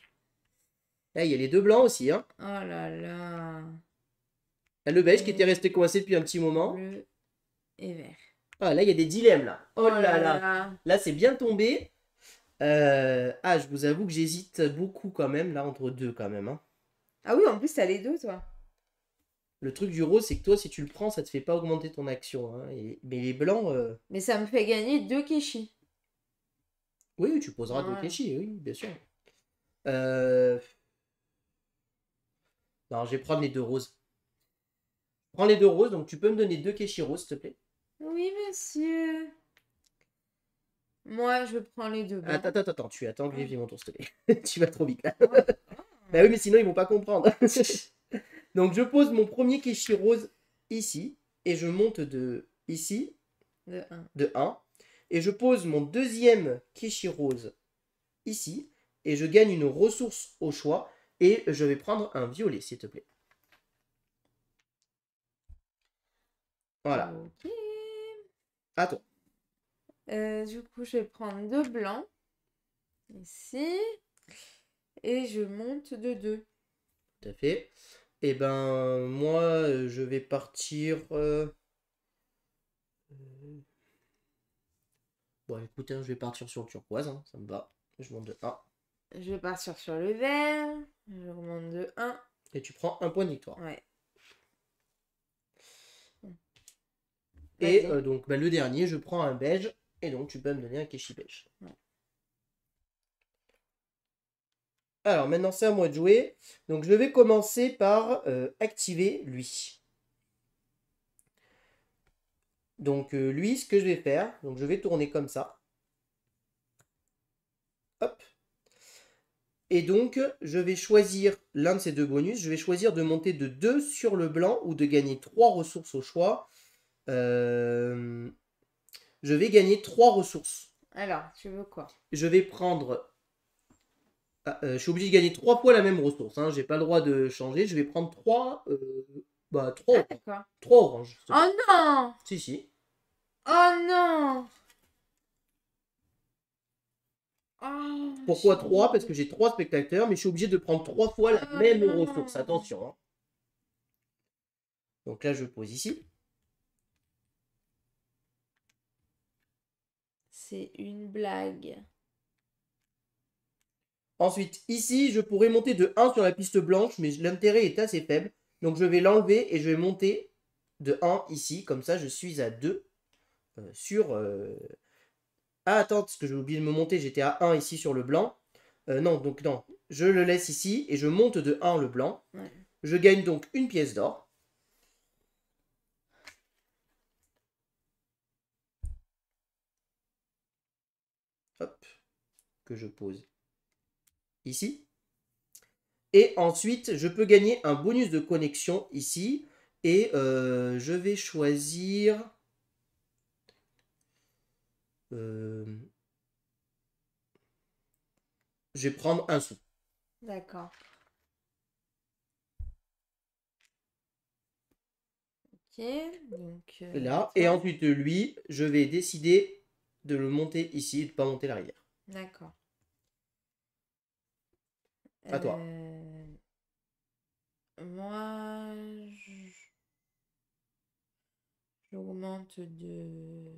Là, il y a les 2 blancs aussi, hein. Oh là là. Là, le beige qui était resté coincé depuis un petit moment. Bleu et vert. Ah, là, il y a des dilemmes, là. Oh là là! là. Là, c'est bien tombé. Je vous avoue que j'hésite beaucoup quand même, là, entre deux quand même. Hein. Ah oui, en plus, t'as les deux, toi. Le truc du rose, c'est que toi, si tu le prends, ça te fait pas augmenter ton action. Hein. Mais les blancs, Mais ça me fait gagner 2 Keshi. oui, tu poseras deux Voilà. Keshi, oui, bien sûr. Non, je vais prendre les 2 roses. Prends les 2 roses, donc tu peux me donner 2 Keshi roses, s'il te plaît. Oui, monsieur. Moi, je prends les 2 blancs. Attends, tu attends que j'ai fini mon tour, s'il te plaît. Tu vas trop vite, là. Ouais. Bah oui, mais sinon, ils vont pas comprendre. Donc, je pose mon premier Keshi rose ici, et je monte de ici, De 1. de 1. Et je pose mon deuxième Keshi rose ici. Et je gagne une ressource au choix. Et je vais prendre un violet, s'il te plaît. Voilà. Ok. À toi. Du coup, je vais prendre 2 blancs. Ici. Et je monte de 2. Tout à fait. Et ben, moi, je vais partir... Bon, écoutez, je vais partir sur le turquoise. Hein, ça me va. Je monte de 1. Je vais partir sur le vert. Je remonte de 1. Et tu prends un point de victoire. Ouais. Et Vas-y. donc, le dernier, je prends un beige. Et donc, tu peux me donner un Keshi beige. Ouais. Alors, maintenant, c'est à moi de jouer. Donc, je vais commencer par activer lui. Donc, lui, ce que je vais faire, donc je vais tourner comme ça. Hop. Et donc, je vais choisir l'un de ces deux bonus. Je vais choisir de monter de 2 sur le blanc ou de gagner 3 ressources au choix. Je vais gagner 3 ressources. Alors, tu veux quoi? Je vais prendre... je suis obligé de gagner 3 fois la même ressource. Hein. J'ai pas le droit de changer. Je vais prendre 3... 3 Ah, d'accord. 3 oranges. Oh non! Si, si. Oh non! Oh, Pourquoi 3? Parce que j'ai 3 spectateurs, mais je suis obligé de prendre 3 fois la même non. ressource. Attention. Hein. Donc là, je pose ici. c'est une blague. Ensuite, ici, je pourrais monter de 1 sur la piste blanche, mais l'intérêt est assez faible. Donc, je vais l'enlever et je vais monter de 1 ici. Comme ça, je suis à 2 sur... Ah, attends, parce que j'ai oublié de me monter. J'étais à 1 ici sur le blanc. Non, donc non. Je le laisse ici et je monte de 1 le blanc. Ouais. Je gagne donc une pièce d'or. Hop, que je pose ici. Et ensuite, je peux gagner un bonus de connexion ici. Et je vais choisir... je vais prendre un sou. D'accord. Ok, donc... Là. toi. Et ensuite, lui, je vais décider de le monter ici et de ne pas monter la rivière. D'accord. À toi. Moi, j'augmente de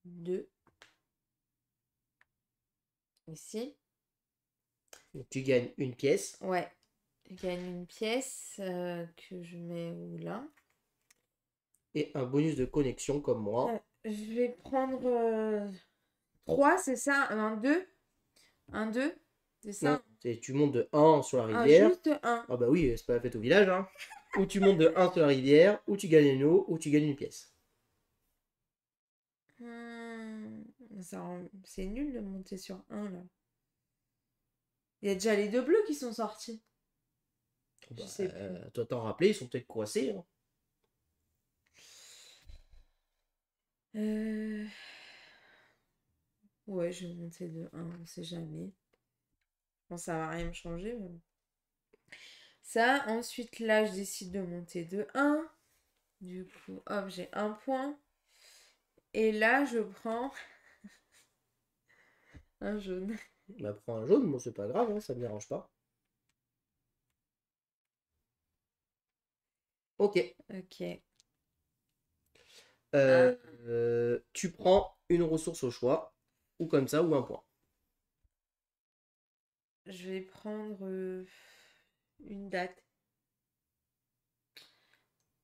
2 ici. Donc, tu gagnes une pièce. Ouais, je gagne une pièce que je mets où là. Et un bonus de connexion comme moi. Je vais prendre 3, c'est ça? Un 2? Un 2? C'est ça? Non, tu montes de 1 sur la Ah, rivière. juste un. Ah bah oui, c'est pas la fête au village. Hein. Ou tu montes de 1 sur la rivière, ou tu gagnes une eau, ou tu gagnes une pièce. C'est nul de monter sur un là. Il y a déjà les 2 bleus qui sont sortis. Bah, Je sais plus. toi t'en rappelais, ils sont peut-être coincés. Hein. Ouais, je vais monter de 1, on sait jamais. Bon, ça va rien me changer, mais bon. Ça, ensuite là, je décide de monter de 1. Du coup, hop, j'ai un point. Et là, je prends un jaune. Bah prends un jaune, moi c'est pas grave, hein, ça me dérange pas. Ok. Ok. Euh, Ah, tu prends une ressource au choix, ou comme ça, ou un point. je vais prendre une date.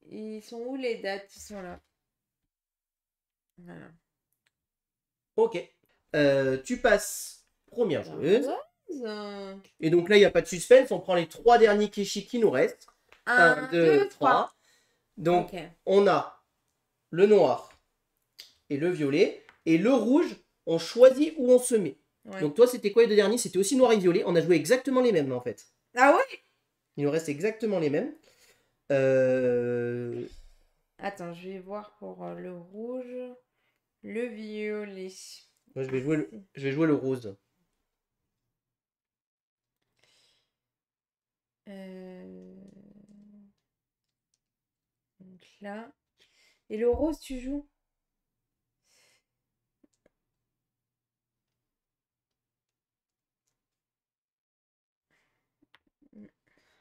Ils sont où les dates? Ils sont là. Voilà. Ok. Tu passes première joueuse. Rose. Et donc là, il n'y a pas de suspense. On prend les 3 derniers clichés qui nous restent. 1, 1, 2, 2, 3. 3. Donc, Ok. on a le noir et le violet. Et le rouge, on choisit où on se met. Ouais. Donc toi, c'était quoi les 2 derniers? C'était aussi noir et violet. On a joué exactement les mêmes, en fait. Ah ouais? Il nous reste exactement les mêmes. Attends, je vais voir pour le rouge, le violet. Moi, je vais jouer le rose. Euh, Donc là. Et le rose, tu joues?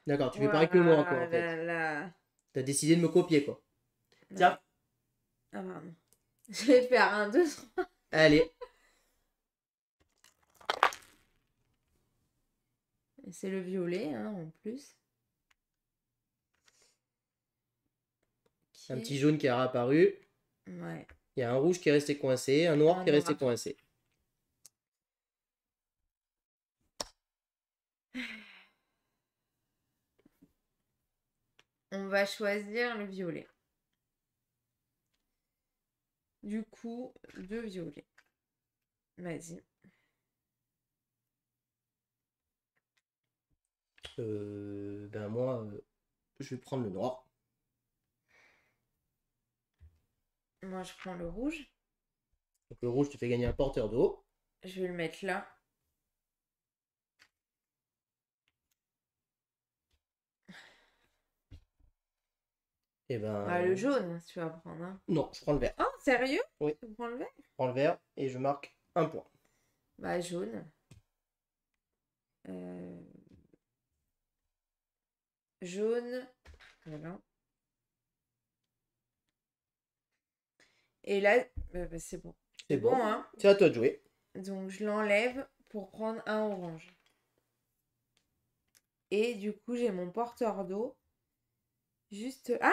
D'accord, tu fais pareil que le noir, quoi, Ouah en fait. là là. T'as décidé de me copier, quoi. Ouais. Tiens, Ah pardon. Je vais faire un 2. allez. C'est le violet, hein, en plus. Un Ok. petit jaune qui est réapparu. Ouais. Il y a un rouge qui est resté coincé, un noir Un qui est resté noir. coincé. On va choisir le violet. Du coup, 2 violets. Vas-y. Ben moi, je vais prendre le noir. Moi, je prends le rouge. Donc le rouge te fait gagner un porteur d'eau. Je vais le mettre là. Et Ah, le ben jaune, tu vas prendre. Hein. non, je prends le vert. Oh, sérieux? Oui, Tu prends le vert? je prends le vert et je marque un point. Bah, jaune. Euh, Jaune. Voilà. Et là, c'est bon. C'est bon. hein. C'est à toi de jouer. Donc, je l'enlève pour prendre un orange. Et du coup, j'ai mon porteur d'eau. Juste... Ah,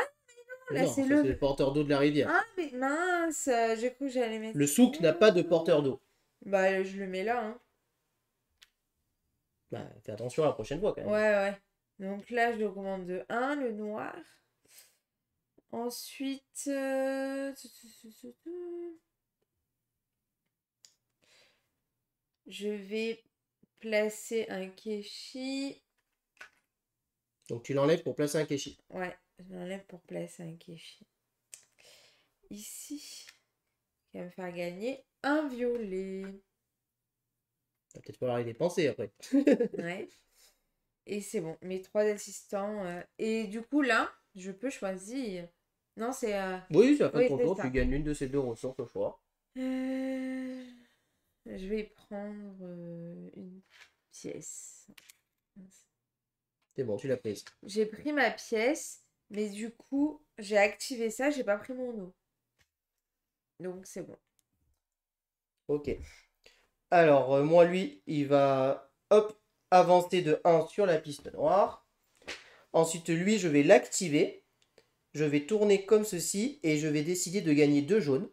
là, Non, c'est ça, le... c'est le porteur d'eau de la rivière. Ah, mais mince, j'ai cru que j'allais mettre... Le souk n'a pas de porteur d'eau. Bah, je le mets là, hein. Bah, fais attention la prochaine fois quand même. Ouais. Donc là, je l'augmente de 1, le noir. Ensuite... Je vais placer un keshi. Donc tu l'enlèves pour placer un keshi. Ouais, je l'enlève pour placer un keshi. Ici, qui va me faire gagner un violet. Va peut-être falloir y dépenser après. Ouais. Et c'est bon, mes 3 assistants. Et du coup, là, je peux choisir. Non, c'est... Oui, c'est la fin de Oui, ton c'est tour. ça. Tu gagnes l'une de ces deux ressources au choix. Je vais prendre une pièce. C'est bon, tu l'as prise. J'ai pris ma pièce, mais du coup, j'ai activé ça, j'ai pas pris mon eau. Donc, c'est bon. Ok. Alors, moi, lui, il va, hop, avancer de 1 sur la piste noire. Ensuite, lui, je vais l'activer. Je vais tourner comme ceci et je vais décider de gagner 2 jaunes.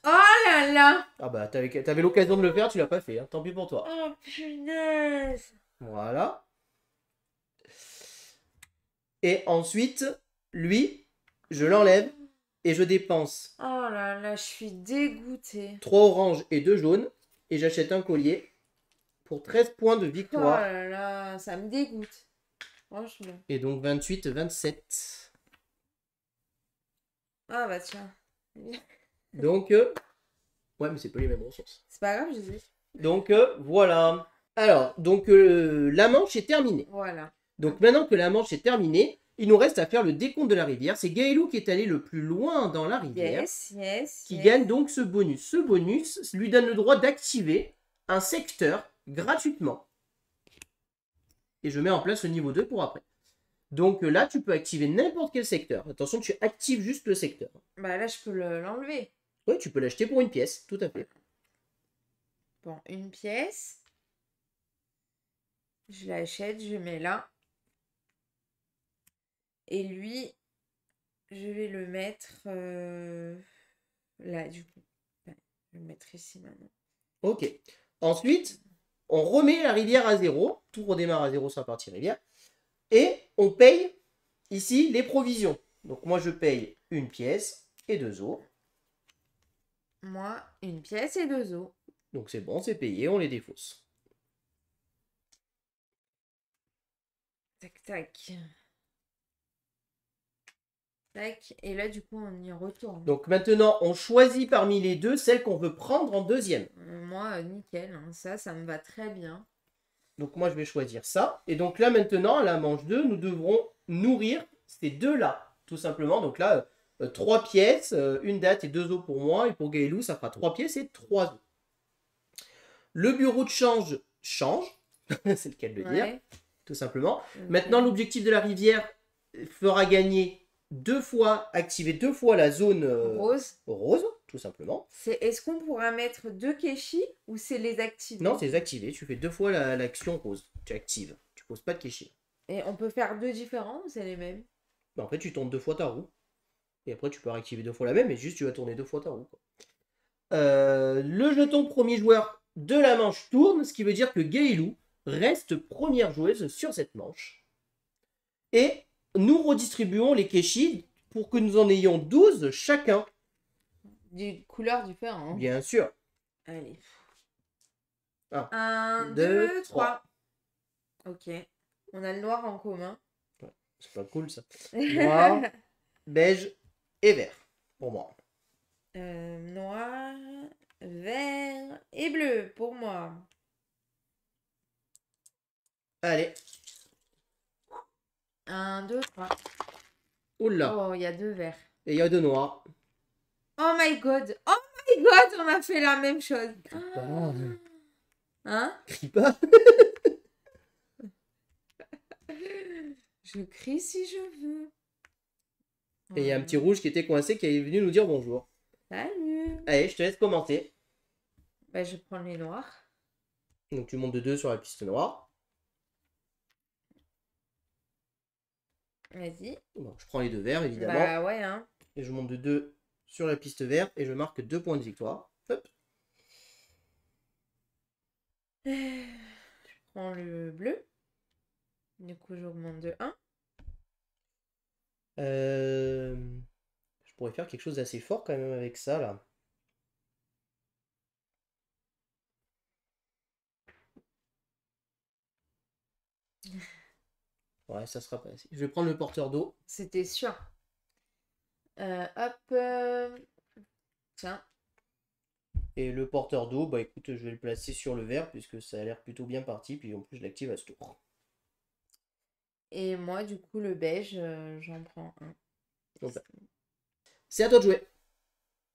Oh là là! Ah bah, t'avais l'occasion de le faire, tu l'as pas fait. Hein. Tant pis pour toi. Oh punaise! Voilà. Et ensuite, lui, je l'enlève et je dépense Oh là là, je suis dégoûtée. 3 oranges et 2 jaunes. Et j'achète un collier pour 13 points de Oh victoire. là là, ça me dégoûte. Franchement. Et donc 28, 27. Ah bah tiens. Donc, ouais, mais c'est pas les mêmes ressources. C'est pas grave, je sais. Donc, voilà. Alors, donc, la manche est terminée. Voilà. Donc, maintenant que la manche est terminée, il nous reste à faire le décompte de la rivière. C'est Gaëlou qui est allé le plus loin dans la rivière. Qui gagne donc ce bonus. Ce bonus lui donne le droit d'activer un secteur gratuitement. Et je mets en place le niveau 2 pour après. Donc là, tu peux activer n'importe quel secteur. Attention, tu actives juste le secteur. Bah là, je peux l'enlever. Oui, tu peux l'acheter pour une pièce, tout à fait. Bon, une pièce. Je l'achète, je mets là. Et lui, je vais le mettre là, du coup. Ouais, je vais le mettre ici maintenant. Ok. Ensuite, on remet la rivière à 0. Tout redémarre à 0 sur la partie rivière. Et on paye ici les provisions. Donc moi, je paye une pièce et 2 os. Moi, une pièce et 2 os. Donc c'est bon, c'est payé, on les défausse. Tac, tac. Tac. Et là, du coup, on y retourne. Donc maintenant, on choisit parmi les deux celle qu'on veut prendre en deuxième. Moi, nickel. Hein, ça me va très bien. Donc moi, je vais choisir ça. Et donc là, maintenant, à la manche 2, nous devrons nourrir ces deux-là, tout simplement. Donc là, 3 pièces, une date et 2 os pour moi. Et pour Gaëlou, ça fera 3 pièces et 3 os. Le bureau de change change. C'est le cas de le dire, tout simplement. Maintenant, l'objectif de la rivière fera gagner activer deux fois la zone rose, tout simplement. Est-ce qu'on pourra mettre 2 keshi ou c'est les activer? Non, c'est les activer. Tu fais 2 fois l'action rose. Tu actives. Tu poses pas de keshi. Et on peut faire 2 différents ou c'est les mêmes? En fait, tu tournes 2 fois ta roue. Et après, tu peux réactiver 2 fois la même, mais juste tu vas tourner 2 fois ta roue. Le jeton premier joueur de la manche tourne, ce qui veut dire que Gaëlou reste première joueuse sur cette manche. Et nous redistribuons les keshi pour que nous en ayons 12 chacun. D'une couleur différente. Bien sûr. Allez. 1, 2, 3. Ok. On a le noir en commun. Ouais, c'est pas cool ça. Noir, beige et vert pour moi. Noir, vert et bleu pour moi. Allez. 1, 2, 3. Oula. Oh, il y a 2 verts. Et il y a 2 noirs. Oh my god. Oh my god, on a fait la même chose. Hein? Crie pas. Je crie si je veux. Et il y a un petit rouge qui était coincé qui est venu nous dire bonjour. Salut. Allez, je te laisse commenter. Bah, je prends les noirs. Donc tu montes de 2 sur la piste noire. Vas-y. Bon, je prends les 2 verts, évidemment. Bah ouais, hein. Et je monte de 2 sur la piste verte et je marque 2 points de victoire. Hop. Je prends le bleu. Du coup, j'augmente de 1. Je pourrais faire quelque chose d'assez fort quand même avec ça, là. Ouais, ça sera pas assez. Je vais prendre le porteur d'eau. C'était sûr. Hop. Tiens. Et le porteur d'eau, bah écoute, je vais le placer sur le vert puisque ça a l'air plutôt bien parti. Puis en plus, je l'active à ce tour. Et moi, du coup, le beige, j'en prends un. Donc, bah, c'est à toi de jouer.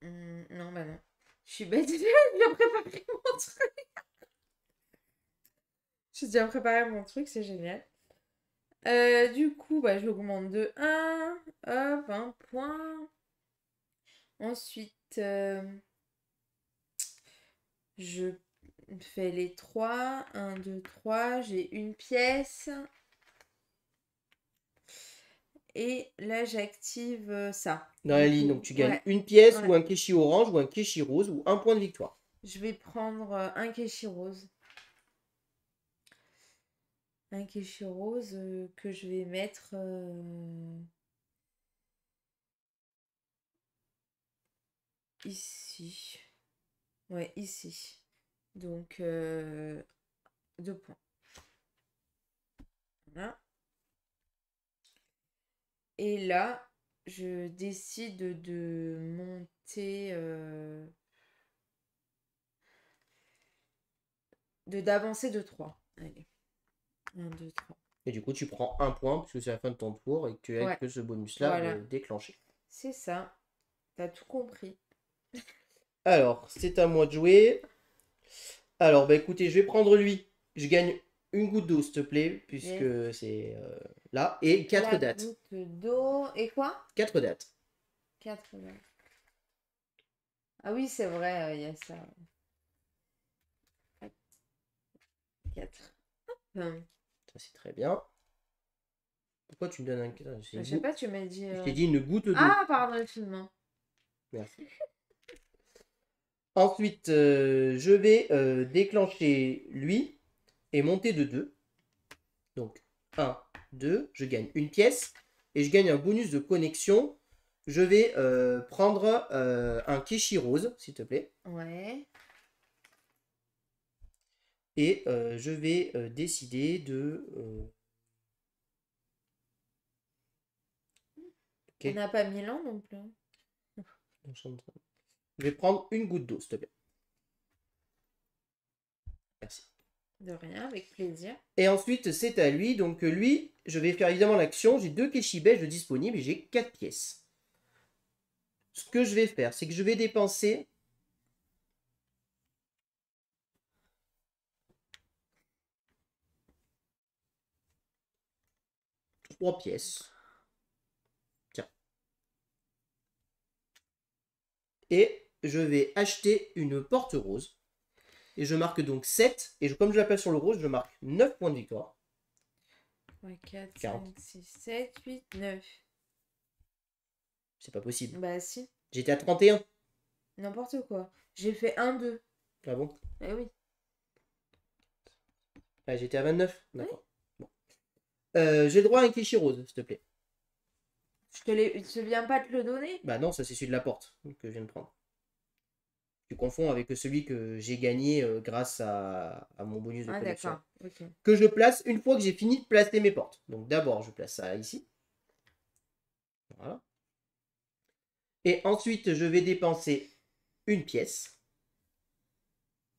Non, bah non. Je suis bête, j'ai bien préparé mon truc. J'ai déjà préparé mon truc, c'est génial. Du coup, bah, j'augmente de 1. Hop, 1 point. Ensuite, je fais les 3. 1, 2, 3. J'ai une pièce. Et là, j'active ça. Dans la ligne, donc tu gagnes Ouais, une pièce ouais. ou un kéchi orange ou un kéchi rose ou un point de victoire. Je vais prendre un kéchi rose. Un kéchi rose que je vais mettre ici. Ouais, ici. Donc, 2 points. Voilà. Et là, je décide de monter, d'avancer de 3. Allez, 1, 2, 3. Et du coup, tu prends un point puisque c'est la fin de ton tour et que tu as Ouais, que ce bonus-là voilà. déclenché. C'est ça. T'as tout compris. Alors, c'est à moi de jouer. Alors, bah écoutez, je vais prendre lui. Je gagne une goutte d'eau, s'il te plaît, puisque Yes. c'est là. Et 4 La dates. goutte d'eau. Et quoi? 4 dates. 4. Ah oui, c'est vrai, il y a ça. 4. Ça, c'est très bien. Pourquoi tu me donnes un... Je sais pas, tu m'as dit. Je t'ai dit une goutte d'eau. Ah, pardon, excuse-moi. Merci. Ensuite, je vais déclencher lui et monter de 2. Donc, 1, 2. Je gagne une pièce. Et je gagne un bonus de connexion. Je vais prendre un Kishi rose, s'il te plaît. Ouais. Et je vais décider de... On n'a pas Milan non plus. Je vais prendre une goutte d'eau, s'il te plaît. Merci. De rien, avec plaisir. Et ensuite, c'est à lui. Donc lui, je vais faire évidemment l'action. J'ai 2 Keshi beige de disponibles et j'ai 4 pièces. Ce que je vais faire, c'est que je vais dépenser 3 pièces. Tiens. Et je vais acheter une porte rose. Et je marque donc 7. Et comme je l'appelle sur le rose, je marque 9 points de victoire. 3, 4, 40. 5, 6, 7, 8, 9. C'est pas possible. Bah si. J'étais à 31. N'importe quoi. J'ai fait 1, 2. Ah bon? Eh oui. Ah, j'étais à 29. D'accord. Bon. J'ai le droit à un Kishi rose, s'il te plaît. Je viens pas te le donner? Bah non, ça c'est celui de la porte que je viens de prendre. Tu confonds avec celui que j'ai gagné grâce à mon bonus de Ah connexion. d'accord. Ok. Que je place une fois que j'ai fini de placer mes portes. Donc d'abord, je place ça ici. Voilà. Et ensuite, je vais dépenser une pièce.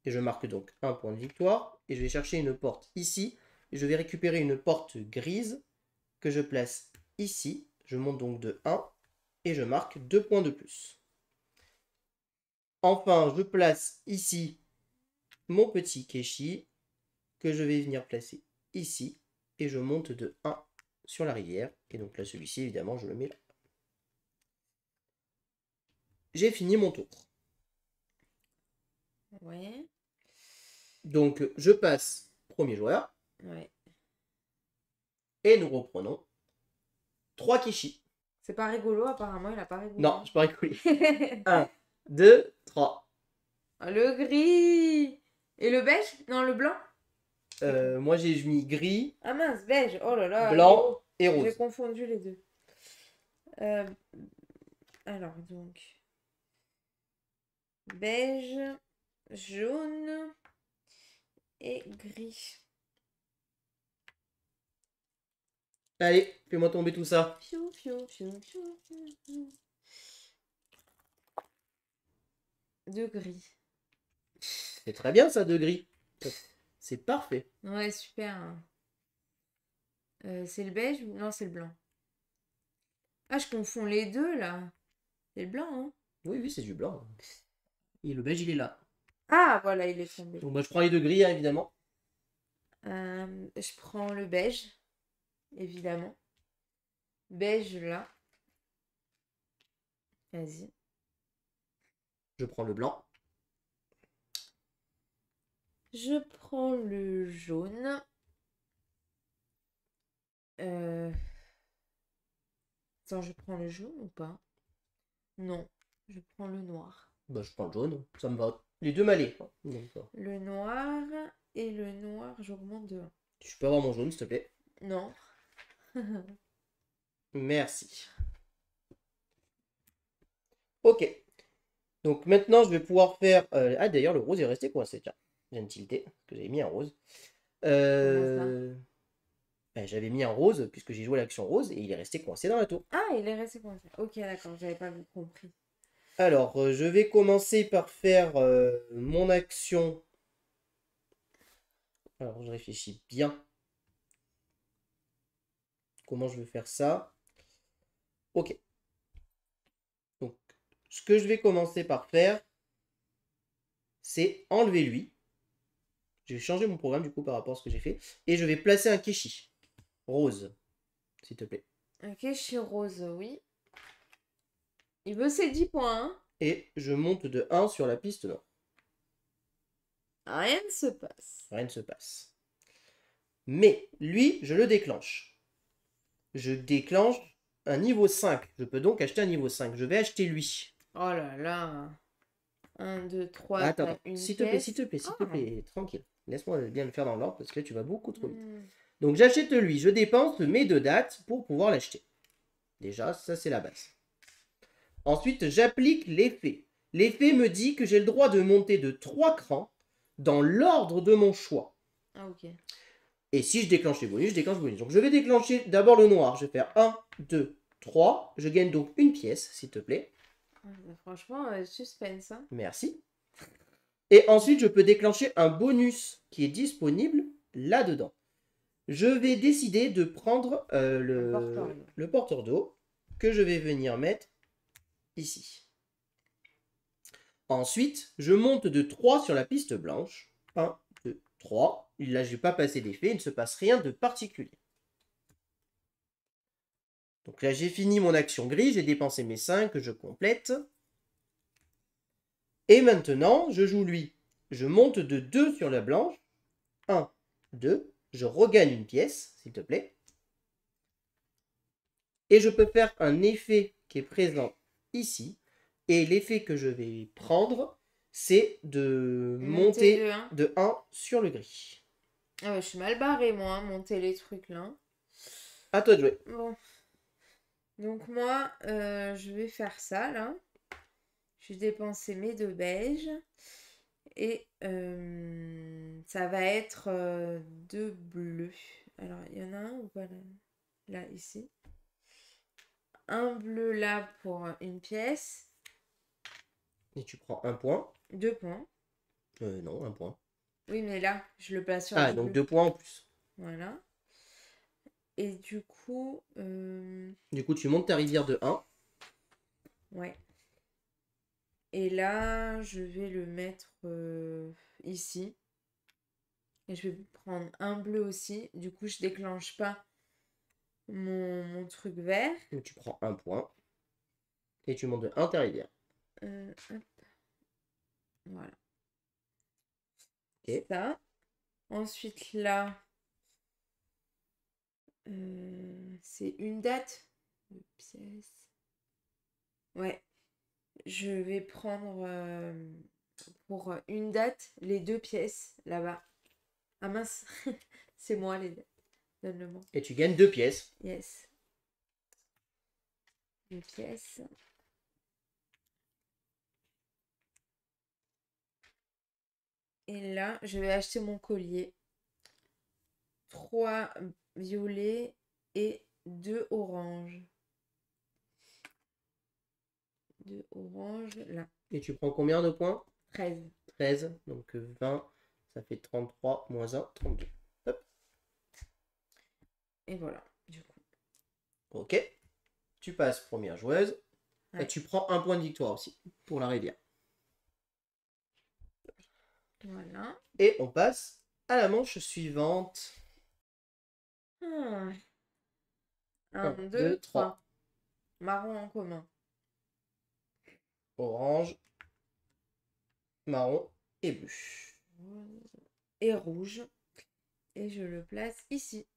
Et je marque donc un point de victoire. Et je vais chercher une porte ici. Et je vais récupérer une porte grise que je place ici. Je monte donc de 1. Et je marque 2 points de plus. Enfin, je place ici mon petit Keshi que je vais venir placer ici. Et je monte de 1 sur la rivière. Et donc là, celui-ci, évidemment, je le mets là. J'ai fini mon tour. Ouais. Donc, je passe premier joueur Ouais. et nous reprenons 3 Kishi. C'est pas rigolo, apparemment, il a pas rigolo. Non, je peux pas rigoler. 1, 2, 3. Le gris. Et le beige? Non, le blanc? Moi, j'ai mis gris, Ah mince, beige. Oh là là. blanc et J'ai rose. confondu les deux. Euh, alors, donc. Beige, jaune et gris. Allez, fais-moi tomber tout ça. Fiou, fiou, fiou, fiou, fiou, fiou. De gris. C'est très bien ça, de gris. C'est parfait. Ouais, super. Hein. C'est le beige? Non, c'est le blanc. Ah, je confonds les deux là. C'est le blanc, hein? Oui, oui, c'est du blanc. Et le beige, il est là. Ah, voilà, il est tombé. Donc, moi, je prends les 2 gris, hein, évidemment. Je prends le beige, évidemment. Beige là. Vas-y. Je prends le blanc. Je prends le jaune. Attends, je prends le jaune ou pas? Non, je prends le noir. Bah, je prends le jaune. Ça me va. Les deux m'allaient. Donc, Le noir et le noir, j'augmente de 1. je peux avoir mon jaune, s'il te plaît. Non. Merci. Ok. Donc maintenant, je vais pouvoir faire... Ah, d'ailleurs, le rose est resté coincé. Tiens, j'ai une tilté, parce que j'avais mis un rose. J'avais mis un rose, puisque j'ai joué l'action rose, et il est resté coincé dans la tour. Ah, il est resté coincé. Ok, d'accord, j'avais pas compris. Alors, je vais commencer par faire mon action. Alors, je réfléchis bien. Comment je vais faire ça? Ok. Donc, ce que je vais commencer par faire, c'est enlever lui. Je vais changer mon programme du coup par rapport à ce que j'ai fait. Et je vais placer un Kishi. Rose, s'il te plaît. Ok, chez Rose, oui. Il veut ses 10 points, hein. Et je monte de 1 sur la piste nord. Rien ne se passe. Rien ne se passe. Mais lui, je le déclenche. Je déclenche un niveau 5. Je peux donc acheter un niveau 5. Je vais acheter lui. Oh là là. 1, 2, 3, Attends, t'as attends. une S'il te plaît, s'il pièce. te plaît, s'il te plaît. Tranquille. Laisse-moi bien le faire dans l'ordre parce que là, tu vas beaucoup trop vite. Hmm. Donc j'achète lui. Je dépense mes 2 dates pour pouvoir l'acheter. Déjà, ça c'est la base. Ensuite, j'applique l'effet. L'effet me dit que j'ai le droit de monter de 3 crans dans l'ordre de mon choix. Ah, ok. Et si je déclenche les bonus, je déclenche les bonus. Donc je vais déclencher d'abord le noir. Je vais faire 1, 2, 3. Je gagne donc une pièce, s'il te plaît. Franchement, suspense, hein. Merci. Et ensuite, je peux déclencher un bonus qui est disponible là-dedans. Je vais décider de prendre le porteur d'eau que je vais venir mettre ici. Ensuite, je monte de 3 sur la piste blanche. 1, 2, 3. Là, je n'ai pas passé d'effet, il ne se passe rien de particulier. Donc là, j'ai fini mon action gris, j'ai dépensé mes 5 que je complète. Et maintenant, je joue lui. Je monte de 2 sur la blanche. 1, 2. Je regagne une pièce, s'il te plaît. Et je peux faire un effet qui est présent ici. Et l'effet que je vais prendre, c'est de monter de 1 sur le gris. Ah ouais, je suis mal barrée, moi, hein, monter les trucs là. À toi de jouer. Bon. Donc moi, je vais faire ça, là. Je vais dépenser mes 2 beiges. Et ça va être 2 bleus. Alors, il y en a un ou pas là? Là, ici. Un bleu là pour une pièce. Et tu prends un point. 2 points. Non, un point. Oui, mais là, je le place sur Ah, du donc bleu. 2 points en plus. Voilà. Et du coup... Du coup, tu montes ta rivière de 1. Ouais. Et là, je vais le mettre ici. Et je vais prendre un bleu aussi. Du coup, je déclenche pas mon truc vert. Donc tu prends un point. Et tu montes de 1 ta rivière. Hop. Voilà. Ok. Ça. Ensuite, là, c'est une date. 2 pièces. Ouais. Je vais prendre pour une date les 2 pièces là-bas. Ah mince, c'est moi les dates. Donne-le-moi. Et tu gagnes 2 pièces. Yes. 2 pièces. Et là, je vais acheter mon collier. 3 violets et 2 oranges. 2 oranges, là. Et tu prends combien de points? 13. 13. Donc 20, ça fait 33, moins 1, 32. Hop. Et voilà, du coup. Ok. Tu passes première joueuse. Ouais. Et tu prends un point de victoire aussi pour la rivière. Voilà. Et on passe à la manche suivante. 1, 1, 2, 2, 3. 3. Marron en commun. Orange, marron et bleu. Et rouge. Et je le place ici.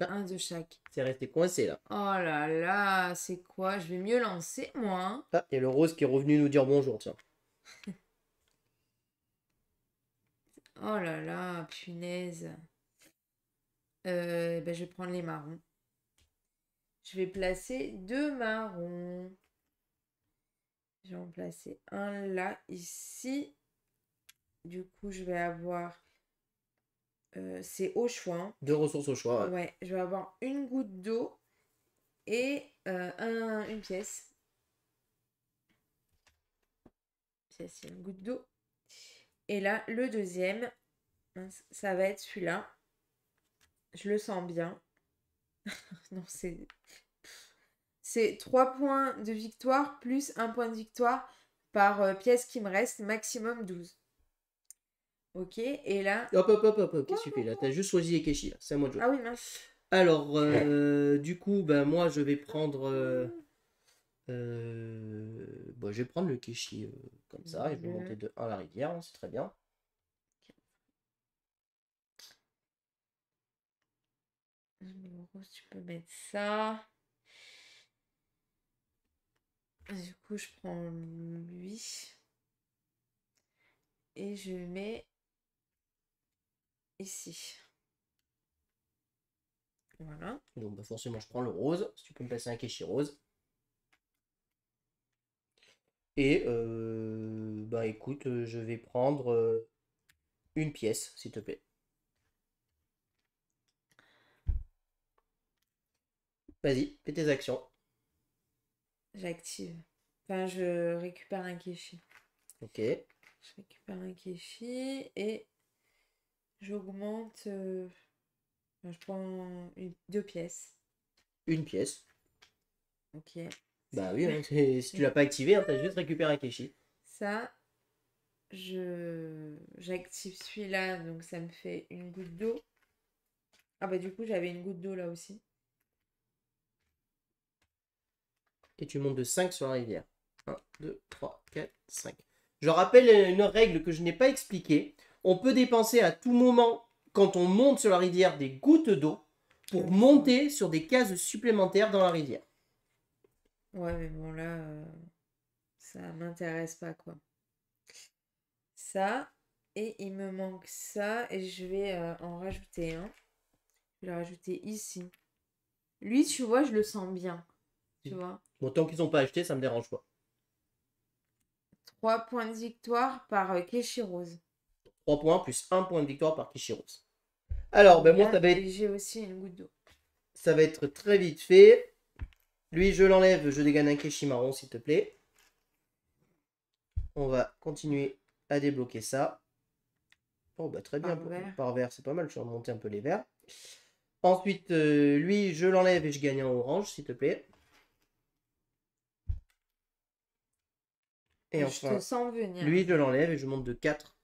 Un de chaque. C'est resté coincé là. Oh là là, c'est quoi? Je vais mieux lancer, moi. Hein. Ah, il y a le rose qui est revenu nous dire bonjour, tiens. Oh là là, punaise. Ben, je vais prendre les marrons. Je vais placer 2 marrons. Je vais en placer un là, ici. Du coup, je vais avoir... c'est au choix. Hein. 2 ressources au choix. Ouais. Ouais, je vais avoir une goutte d'eau et une pièce. C'est une goutte d'eau. Et là, le deuxième, ça va être celui-là. Je le sens bien. Non, c'est 3 points de victoire plus 1 point de victoire par pièce qui me reste, maximum 12. Ok, et là... Hop, hop, hop, hop, qu'est-ce que tu fais là? T'as juste choisi Ekeshi là, c'est à moi de jouer. Ah oui, mince. Alors, du coup, ben, moi je vais prendre. Bon, je vais prendre le Keshi comme ça et je vais monter de 1 à la rivière, hein, c'est très bien. Tu peux mettre ça. Du coup, je prends lui. Et je mets ici. Voilà. Donc, bah, forcément, je prends le rose. Si tu peux me passer un Keshi rose. Et, bah écoute, je vais prendre une pièce, s'il te plaît. Vas-y, fais tes actions. J'active. Enfin, je récupère un kéchi. Ok. Je récupère un kéchi et j'augmente. Je prends 2 pièces. Une pièce. Ok. Bah oui, hein, si tu l'as pas activé, hein, t'as juste récupéré un Keshi. Ça, j'active celui-là, donc ça me fait une goutte d'eau. Ah bah du coup, j'avais une goutte d'eau là aussi. Et tu montes de 5 sur la rivière. 1, 2, 3, 4, 5. Je rappelle une règle que je n'ai pas expliquée. On peut dépenser à tout moment, quand on monte sur la rivière, des gouttes d'eau pour Oui, monter sur des cases supplémentaires dans la rivière. Ouais, mais bon là, ça m'intéresse pas quoi. Ça, et il me manque ça, et je vais en rajouter un. Je vais le rajouter ici. Lui, tu vois, je le sens bien. Tu vois. Bon, tant qu'ils n'ont pas acheté, ça me dérange pas. 3 points de victoire par Keshi Rose. 3 points plus 1 point de victoire par Kishiros. Alors, ben moi, Et j'ai aussi une goutte d'eau. ça va être très vite fait. Lui, je l'enlève, je dégaine un Keshi marron, s'il te plaît. On va continuer à débloquer ça. Oh, bah très bien. Par vert, c'est pas mal. Je vais remonter un peu les verts. Ensuite, lui, je l'enlève et je gagne un orange, s'il te plaît. Et Je te sens venir. Lui, je l'enlève et je monte de 4.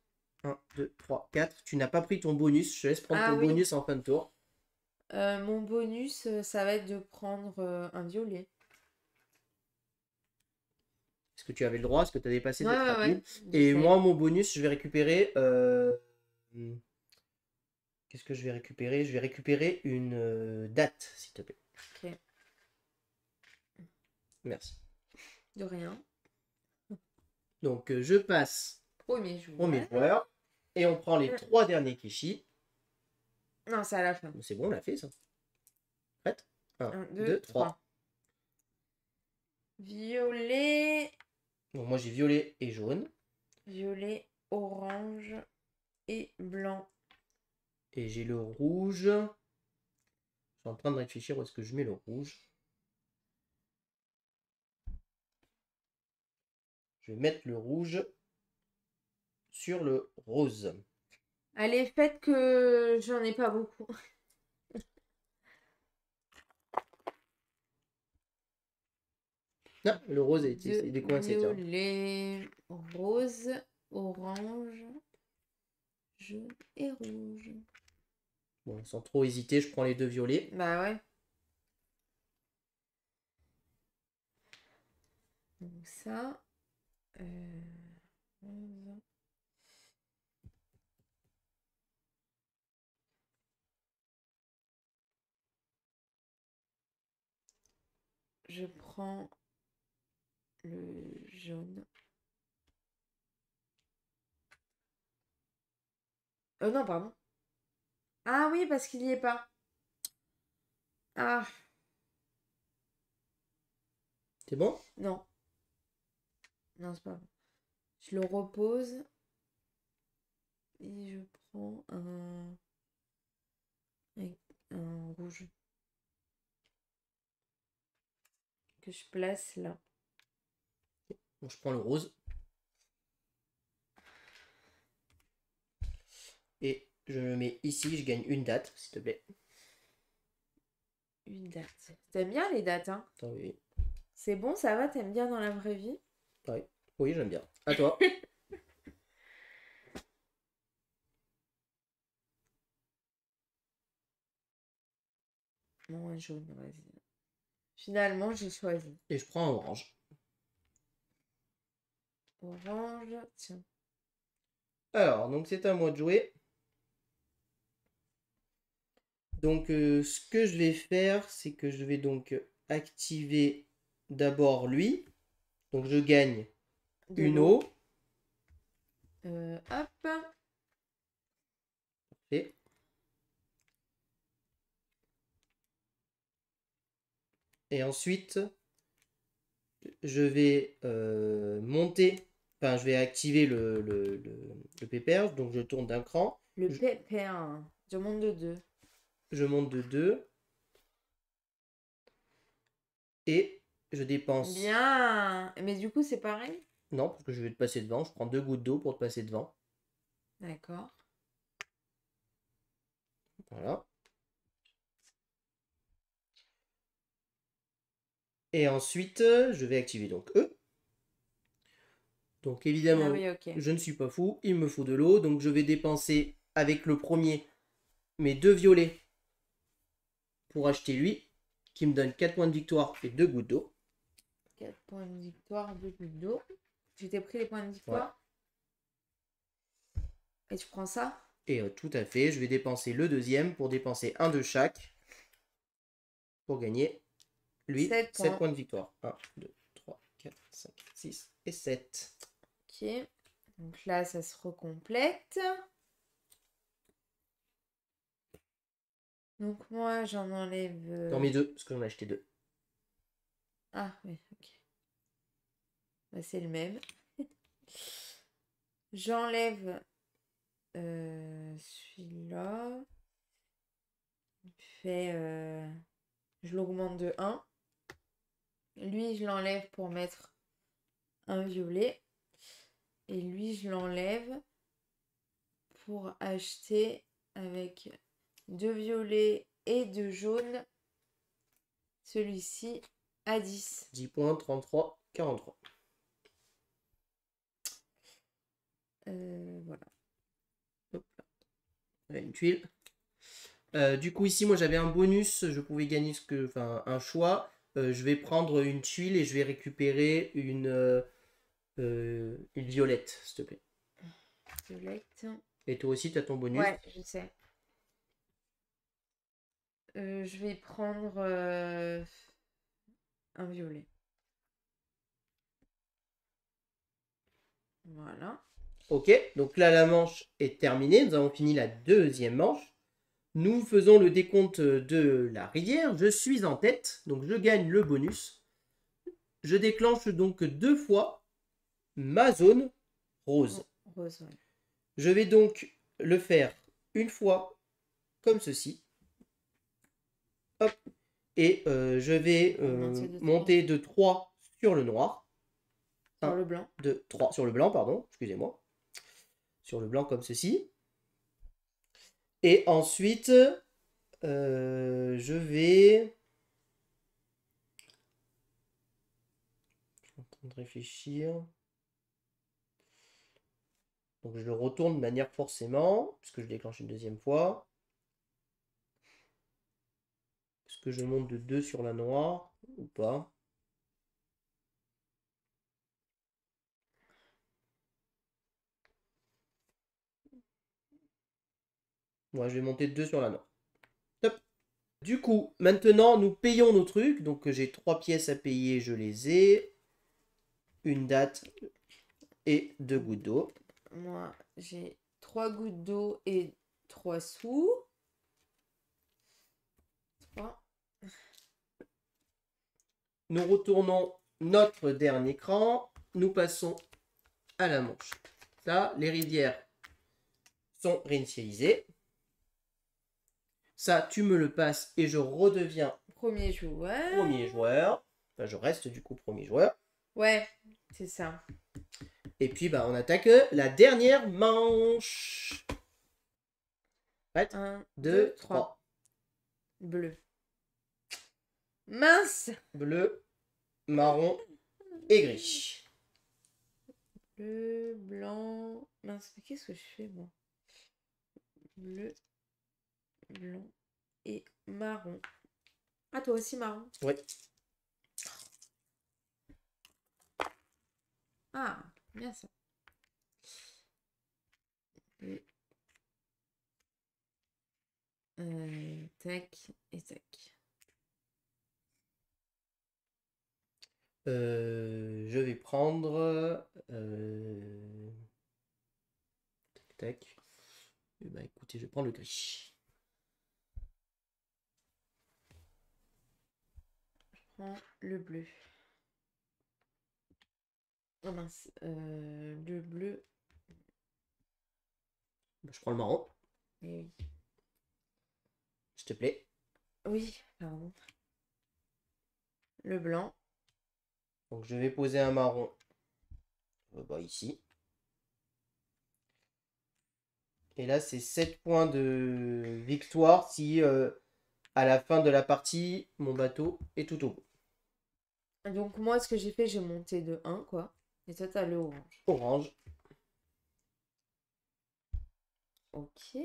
1, 2, 3, 4. Tu n'as pas pris ton bonus. Je te laisse prendre ton bonus en fin de tour. Mon bonus, ça va être de prendre un violet. que tu avais le droit, parce que tu as dépassé Ouais, d'être ouais, rapide. ouais. Et J'essaye. moi, mon bonus, je vais récupérer... Qu'est-ce que je vais récupérer? Je vais récupérer une date, s'il te plaît. Ok, Merci. de rien. Donc, je passe Premier premier joueur. joueur. Et on prend les 3 derniers Kishi. Non, c'est à la fin. C'est bon, on l'a fait, ça. Prête? 1, 1, 2, 2, 3. 3. Violet, Donc, moi, j'ai violet et jaune. violet, orange et blanc. Et j'ai le rouge. Je suis en train de réfléchir où est-ce que je mets le rouge. Je vais mettre le rouge sur le rose. Allez, faites que j'en ai pas beaucoup. Non, le rose il est coincé, tiens. Violet, rose, orange, jaune et rouge. Bon, sans trop hésiter, je prends les 2 violets. Bah ouais. Donc ça. Rose. Je prends le jaune. Non, pardon. Ah oui, parce qu'il y est pas. Ah, C'est bon? non. Non, c'est pas bon. Je le repose. Et je prends un rouge. Que je place là. Bon, je prends le rose. Et je le mets ici, je gagne une date, s'il te plaît. Une date. T'aimes bien les dates, hein? Attends, oui. C'est bon, ça va? T'aimes bien dans la vraie vie? Oui, oui, j'aime bien. À toi. Non, un jaune, vas-y. Finalement, j'ai choisi. Et je prends un orange. Orange, tiens. Alors, donc c'est à moi de jouer. Donc, ce que je vais faire, c'est que je vais donc activer d'abord lui. Donc, je gagne De une l'eau. eau. Hop. Et, et ensuite, je vais monter. Enfin, je vais activer le pépère. Donc, je tourne d'un cran. Le pépère. Je monte de 2. Je monte de 2. Et je dépense. Bien. Mais du coup, c'est pareil? Non, parce que je vais te passer devant. Je prends 2 gouttes d'eau pour te passer devant. D'accord. Voilà. Et ensuite, je vais activer donc E. Donc évidemment, Ah oui, ok. je ne suis pas fou, il me faut de l'eau. Donc je vais dépenser avec le premier mes 2 violets pour acheter lui, qui me donne 4 points de victoire et 2 gouttes d'eau. 4 points de victoire, 2 gouttes d'eau. Tu t'es pris les points de victoire? Et tu prends ça? Et tout à fait, je vais dépenser le deuxième pour dépenser un de chaque pour gagner lui 7 7 points. points de victoire. 1, 2, 3, 4, 5, 6 et 7. Ok. Donc là, ça se recomplète. Donc moi, j'en enlève... Dans mes 2, parce que j'en ai acheté 2. Ah oui, ok. Bah, c'est le même. J'enlève celui-là. Je l'augmente de 1. Lui, je l'enlève pour mettre un violet. Et lui, je l'enlève pour acheter avec 2 violets et 2 jaunes. Celui-ci à 10. 10 points, 33, 43. Voilà. Hop là. Une tuile. Du coup, ici, moi, j'avais un bonus. Je pouvais gagner un choix. Je vais prendre une tuile et je vais récupérer Une violette, s'il te plaît. Violette. Et toi aussi, tu as ton bonus. Ouais, je sais. Je vais prendre un violet. Voilà. Ok, donc là, la manche est terminée. Nous avons fini la deuxième manche. Nous faisons le décompte de la rivière. Je suis en tête, donc je gagne le bonus. Je déclenche donc 2 fois ma zone rose. Rose, ouais. Je vais donc le faire une fois comme ceci. Hop. Et je vais monter de 3 sur le noir. Sur le blanc. De 3 sur le blanc, pardon, excusez-moi. Sur le blanc comme ceci. Et ensuite, je vais... Je suis en train de réfléchir. Donc je le retourne de manière forcément, puisque je déclenche une deuxième fois. Est-ce que je monte de 2 sur la noire ou pas? Ouais, je vais monter de 2 sur la noire. Top. Du coup, maintenant, nous payons nos trucs. Donc j'ai 3 pièces à payer, je les ai. Une date et 2 gouttes d'eau. Moi, j'ai 3 gouttes d'eau et 3 sous. 3. Nous retournons notre dernier cran. Nous passons à la manche. Là, les rivières sont réinitialisées. Ça, tu me le passes et je redeviens Premier joueur. premier joueur. Enfin, je reste du coup premier joueur. Ouais, c'est ça. Et puis, bah, on attaque la dernière manche. Prête? 1, 2, 2, 3. 3. Bleu. Mince. Bleu, marron et gris. Bleu, blanc. Mince, mais qu'est-ce que je fais, moi? Bleu, blanc et marron. Ah, toi aussi marron? Oui. Ah, bien ça. Et... tac et tac. Je vais prendre... tac, tac. Eh ben, écoutez, je vais prendre le gris. Je prends le bleu. Oh mince. Le bleu. Je prends le marron, Et oui. s'il te plaît. Oui, pardon. Le blanc. Donc je vais poser un marron bah, ici. Et là, c'est 7 points de victoire si à la fin de la partie, mon bateau est tout au bout. Donc moi, ce que j'ai fait, j'ai monté de 1, quoi. Et toi, t'as le orange. Orange. Ok.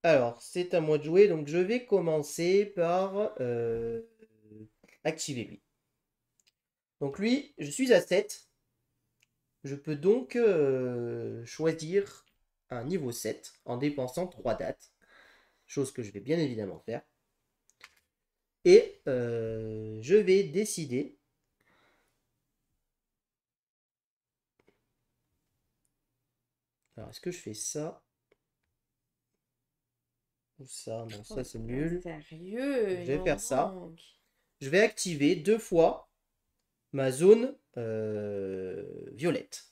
Alors, c'est à moi de jouer. Donc, je vais commencer par activer lui. Donc, lui, je suis à 7. Je peux donc choisir un niveau 7 en dépensant 3 dates. Chose que je vais bien évidemment faire. Et je vais décider. Alors, est-ce que je fais ça ou ça? Non, ça c'est nul. Sérieux? Je vais faire ça. Je vais activer 2 fois ma zone violette.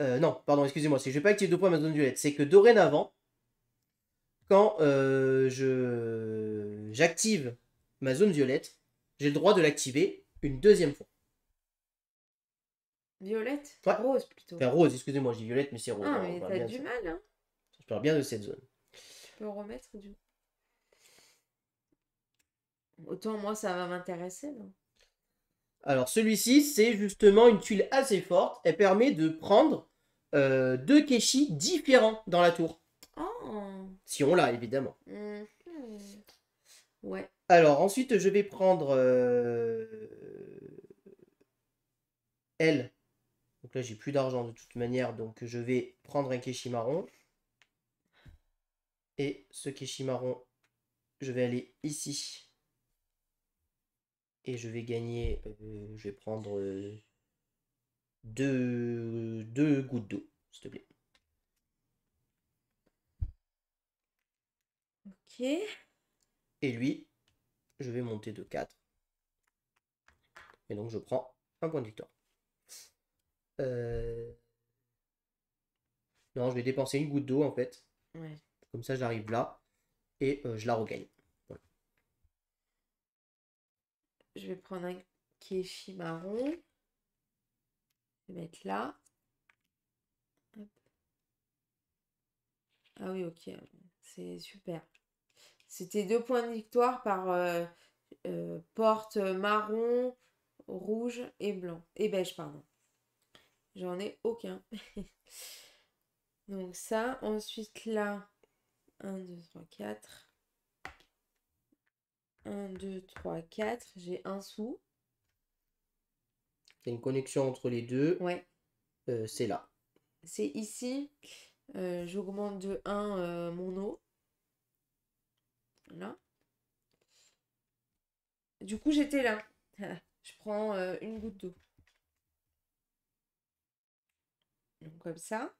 Non, pardon, excusez-moi, je ne vais pas activer 2 fois ma zone violette. C'est que dorénavant, quand j'active ma zone violette, j'ai le droit de l'activer une deuxième fois. Violette? Ouais. Rose plutôt. Enfin, rose, excusez-moi, je dis violette, mais c'est rose. Ah, hein, mais t'as du mal, hein. Je parle bien de cette zone. Tu peux remettre du... Autant moi, ça va m'intéresser, non? Alors, celui-ci, c'est justement une tuile assez forte. Elle permet de prendre 2 Keshi différents dans la tour. Oh. Si on l'a, évidemment. Ouais. Alors, ensuite, je vais prendre elle. Donc là, j'ai plus d'argent de toute manière, donc je vais prendre un Keshi marron. Et ce Keshi marron, je vais aller ici. Et je vais gagner, je vais prendre deux gouttes d'eau, s'il te plaît. Ok. Et lui, je vais monter de 4. Et donc, je prends un point de victoire. Non, je vais dépenser une goutte d'eau, en fait. Ouais. Comme ça, j'arrive là. Et je la regagne. Voilà. Je vais prendre un Keshi marron. Je vais mettre là. Hop. Ah oui, ok. C'est super. C'était 2 points de victoire par porte marron, rouge et blanc. Et beige, pardon. J'en ai aucun. Donc ça, ensuite là, 1, 2, 3, 4. 1, 2, 3, 4. J'ai un sou. Il y a une connexion entre les deux. Ouais. C'est là. C'est ici. J'augmente de 1 mon eau. Là. Du coup, j'étais là. Je prends une goutte d'eau. Donc comme ça.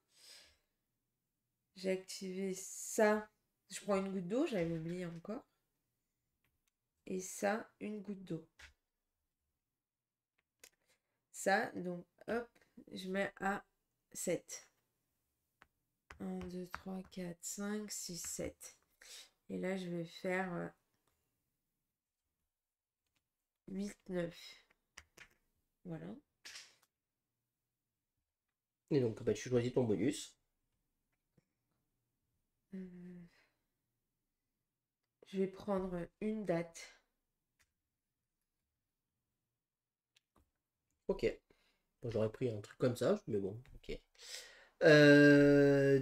J'ai activé ça. Je prends une goutte d'eau, j'avais oublié encore. Et ça, une goutte d'eau. Ça, donc hop, je mets à 7. 1, 2, 3, 4, 5, 6, 7. Et là, je vais faire 8, 9. Voilà. Et donc, bah, tu choisis ton bonus. Je vais prendre une date. Ok. Bon, j'aurais pris un truc comme ça, mais bon, ok.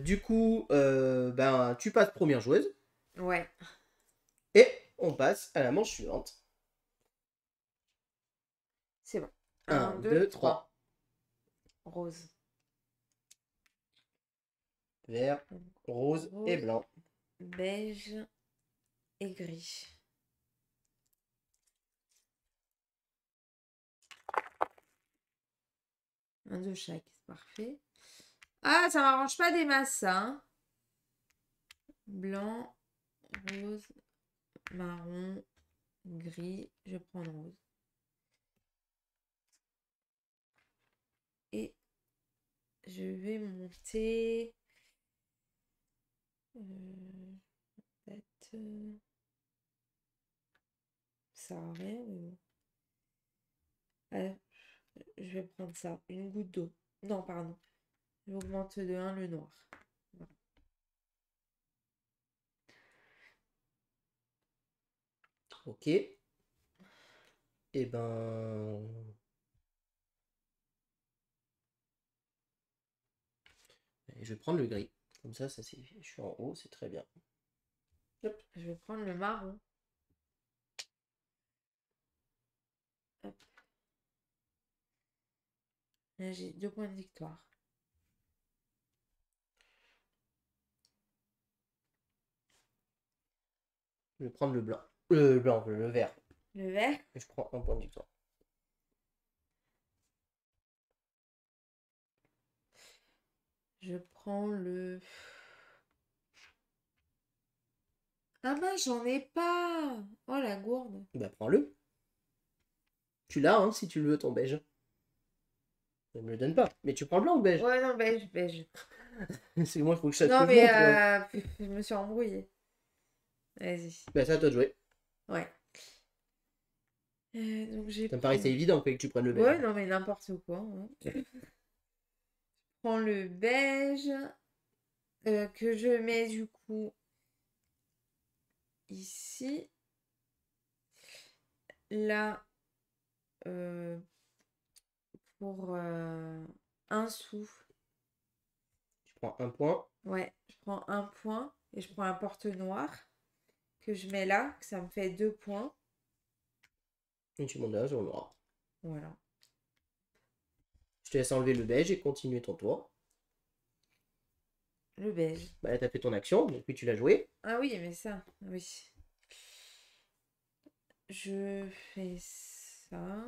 Du coup, ben, tu passes première joueuse. Ouais, Et on passe à la manche suivante. c'est bon. 1, 1, 2, 2, 3. 3. Rose. Vert, rose et Rose, blanc. beige et gris. Un de chaque, c'est parfait. Ah, ça m'arrange pas des masses, ça. Hein. Blanc, rose, marron, gris. Je prends le rose. Et je vais monter. Peut-être. Ça sert à rien, mais bon. Ah, je vais prendre ça. Une goutte d'eau. Non, pardon. J'augmente de 1 le noir. Voilà. Ok. Et ben. Je vais prendre le gris. Comme ça c'est. Je suis en haut, c'est très bien. Hop. Je vais prendre le marron. Hop. Là, j'ai 2 points de victoire. Je vais prendre le blanc. Le blanc, le vert. Le vert. Et je prends un point de victoire. Je prends le. Ah mince, j'en ai pas. Oh la gourde. Bah, prends-le. Tu l'as, hein, si tu le veux, ton beige. Ne me le donne pas. Mais tu prends le blanc ou le beige? Ouais, non, beige, beige. C'est moi, il faut que je Non, te le mais montre, là. je me suis embrouillée. Vas-y. Bah, c'est à toi de jouer. Ouais. Donc j'ai Ça me pris. paraissait évident que tu prennes le beige. Ouais, non, mais n'importe quoi. Hein. Je prends le beige que je mets du coup ici. Là, pour un sou. Tu prends un point. Ouais, je prends un point et je prends un porte-noir. que je mets là, que ça me fait 2 points. Et tu montes un jaune noir. Voilà. Je te laisse enlever le beige et continuer ton tour. Le beige. Bah là, t'as fait ton action, donc puis tu l'as joué. Ah oui, mais ça, oui. Je fais ça.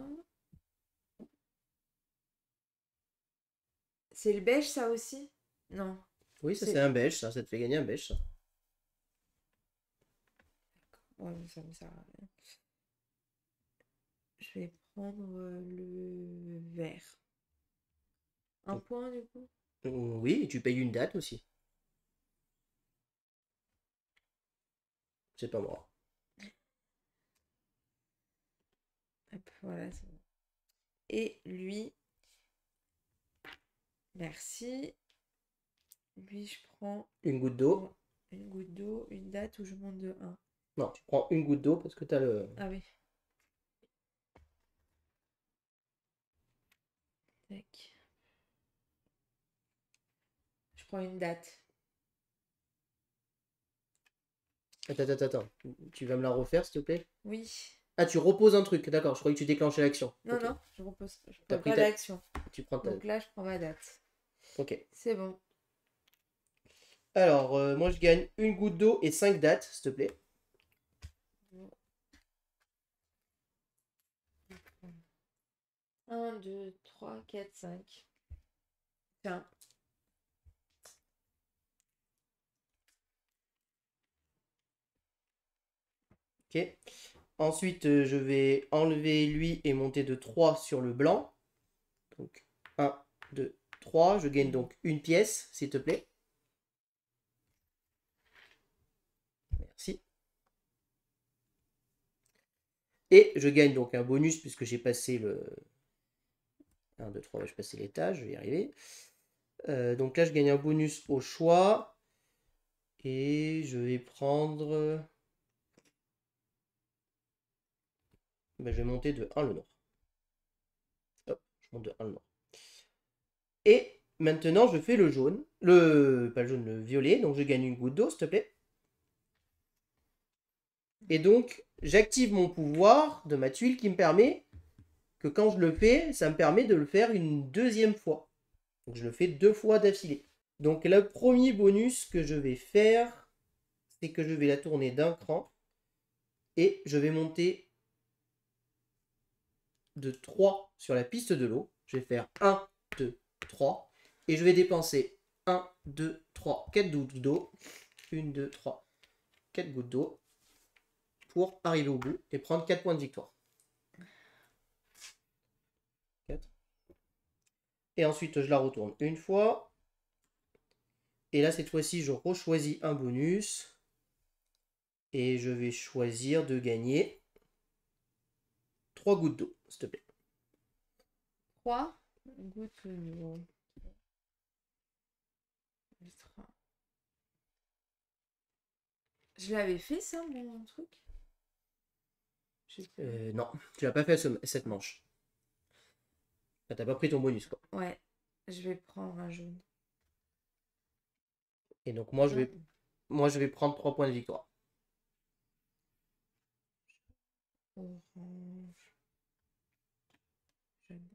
C'est le beige, ça aussi? Non. Oui, ça C'est- c'est un beige, ça te fait gagner un beige, ça. Ouais, mais ça me sert à rien. Je vais prendre le vert. Un point, du coup? Oui, et tu payes une date aussi. C'est pas moi. Hop, voilà, c'est bon. Et lui, merci. Lui, je prends Une goutte d'eau. une goutte d'eau, une date où je monte de 1. Non, tu prends une goutte d'eau parce que t'as le... Ah oui. Tac. Je prends une date. Attends. Tu vas me la refaire, s'il te plaît? Oui. Ah, tu reposes un truc, d'accord. Je croyais que tu déclenchais l'action. Non, Ok. non, je repose. Je T'as prends pris pas ta- d'action. Tu prends ta... Donc là, je prends ma date. Ok. C'est bon. Alors, moi je gagne une goutte d'eau et 5 dates, s'il te plaît. 1, 2, 3, 4, 5. Tiens. Ok. Ensuite, je vais enlever lui et monter de 3 sur le blanc. Donc, 1, 2, 3. Je gagne donc une pièce, s'il te plaît. Merci. Et je gagne donc un bonus puisque j'ai passé le... 1, 2, 3, je vais passer l'étage, je vais y arriver. Donc là, je gagne un bonus au choix. Et je vais prendre... Ben, je vais monter de 1 le noir. Hop, je monte de 1 le noir. Et maintenant, je fais le jaune. Pas le jaune, le violet. Donc, je gagne une goutte d'eau, s'il te plaît. Et donc, j'active mon pouvoir de ma tuile qui me permet que quand je le fais, ça me permet de le faire une deuxième fois. Donc, je le fais 2 fois d'affilée. Donc, le premier bonus que je vais faire, c'est que je vais la tourner d'un cran. Et je vais monter de 3 sur la piste de l'eau. Je vais faire 1, 2, 3. Et je vais dépenser 1, 2, 3, 4 gouttes d'eau. 1, 2, 3, 4 gouttes d'eau pour arriver au bout et prendre 4 points de victoire. 4. Et ensuite, je la retourne une fois. Et là, cette fois-ci, je rechoisis un bonus. Et je vais choisir de gagner 3 gouttes d'eau, s'il te plaît. 3 gouttes d'eau. Je l'avais fait ça, mon truc? Non, tu n'as pas fait cette manche. Enfin, t'as pas pris ton bonus, quoi. Ouais, je vais prendre un jaune. Et donc, moi, je vais prendre 3 points de victoire. Orange. Jaune.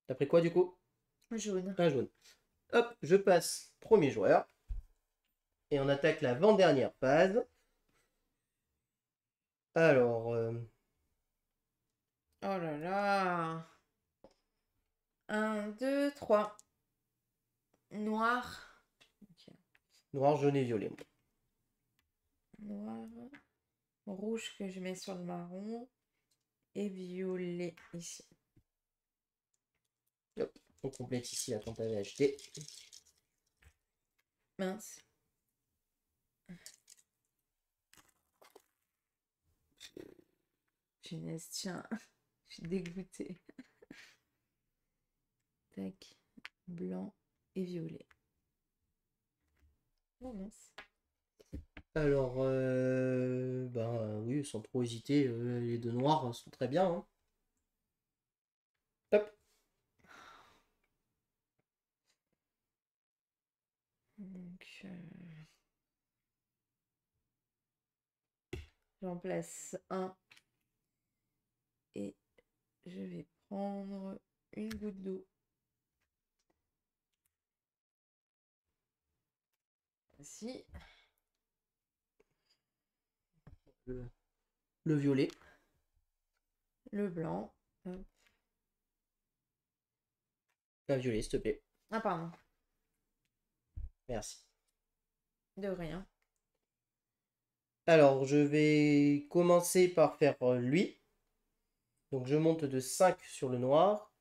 T'as pris quoi, du coup? Jaune. Un jaune. Hop, je passe premier joueur. Et on attaque l'avant-dernière phase. Alors, Oh là là. 1, 2, 3. Noir. Ok. noir, jaune et violet. Noir. Rouge que je mets sur le marron. Et violet ici. Hop, on complète ici la qu'on t'avait acheté. Mince. Punaise, tiens. Je suis dégoûtée. Tac. Blanc et violet. Oh mince. Alors, ben oui, sans trop hésiter, les deux noirs sont très bien, hein. Hop, Donc, J'en place un. Et je vais prendre une goutte d'eau. Ainsi. Le violet. Le blanc. Hop. Un violet, s'il te plaît. Ah, pardon. Merci. De rien. Alors, je vais commencer par faire lui. Donc, je monte de 5 sur le noir.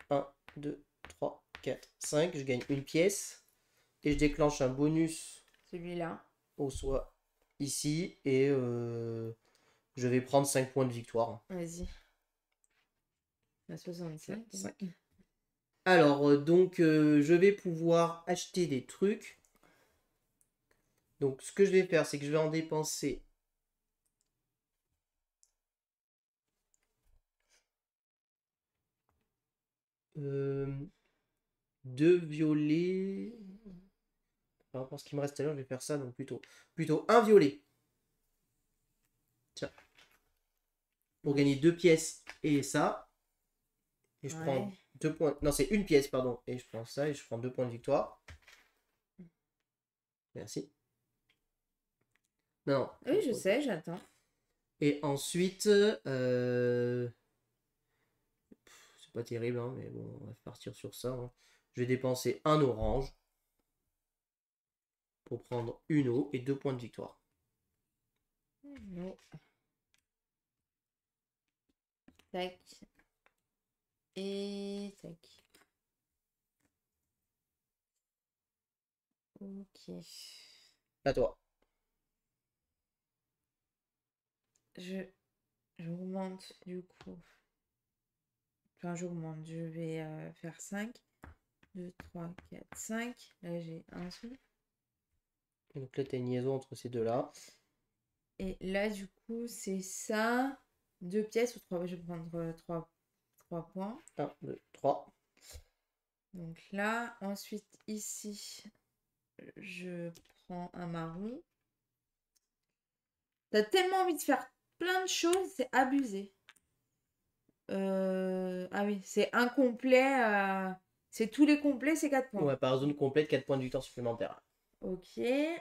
1, 2, 3, 4, 5. Je gagne une pièce. Et je déclenche un bonus Celui-là. au soit ici. Et je vais prendre 5 points de victoire. Vas-y. À 65. 5. Alors, donc, je vais pouvoir acheter des trucs. Donc, ce que je vais faire, c'est que je vais en dépenser. Deux violets. Par rapport à ce qui me reste à l'heure, je vais faire ça, donc plutôt un violet. Tiens. Pour gagner 2 pièces et ça. Et je prends 2 points. Non, c'est une pièce, pardon. Et je prends ça et je prends 2 points de victoire. Merci. Non. Oui, je sais, j'attends. Et ensuite, c'est pas terrible, hein, mais bon, on va partir sur ça. Hein. Je vais dépenser un orange pour prendre une eau et 2 points de victoire. Non. Tac. Et tac. Ok. À toi. J'augmente du coup. Enfin, j'augmente. Je vais faire 5. 2, 3, 4, 5. Là, j'ai un seul. Donc là, tu as une liaison entre ces deux-là. Et là, du coup, c'est ça. 2 pièces ou 3. Je vais prendre 3 points. 1, 2, 3. Donc là, ensuite, ici, je prends un marron. T'as tellement envie de faire plein de choses, c'est abusé. Ah oui, c'est incomplet. C'est tous les complets, c'est 4 points. Ouais, par zone complète, 4 points de victoire supplémentaires. Ok. Et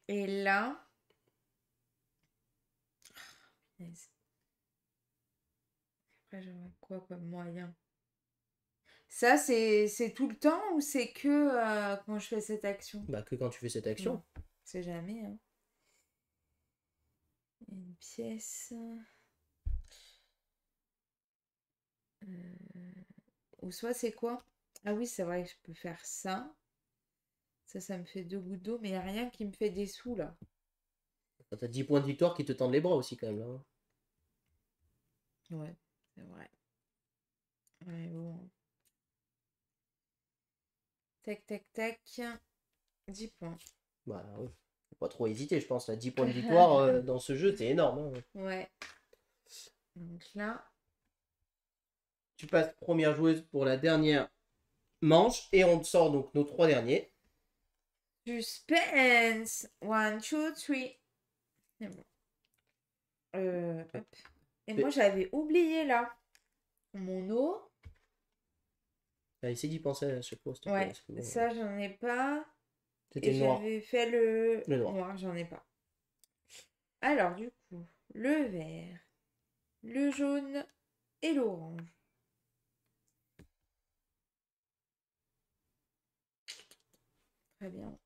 là. Punaise. Après, j'aurais quoi comme moyen? Ça, c'est tout le temps ou c'est que quand je fais cette action? Bah, que quand tu fais cette action. Non, c'est jamais. Hein. Une pièce. Ou soit c'est quoi? Ah oui, c'est vrai que je peux faire ça. Ça me fait 2 gouttes d'eau, mais il n'y a rien qui me fait des sous là. T'as 10 points de victoire qui te tendent les bras aussi, quand même. Là. Ouais, c'est vrai. Ouais, bon. Tac, tac, tac. 10 points. Bah, ouais. Faut pas trop hésiter, je pense. Là. 10 points de victoire dans ce jeu, c'est énorme. Hein. Ouais. Donc là. Tu passes première joueuse pour la dernière manche et on te sort donc nos 3 derniers. Suspense. 1, 2, 3. C'est bon. Hop. Et moi, j'avais oublié là. Mon eau. Essaye d'y penser à chaque fois. Ouais, ça, j'en ai pas. C'était Et le noir. j'avais fait le noir. Noir, j'en ai pas. Alors, du coup, le vert, le jaune et l'orange. Très bien.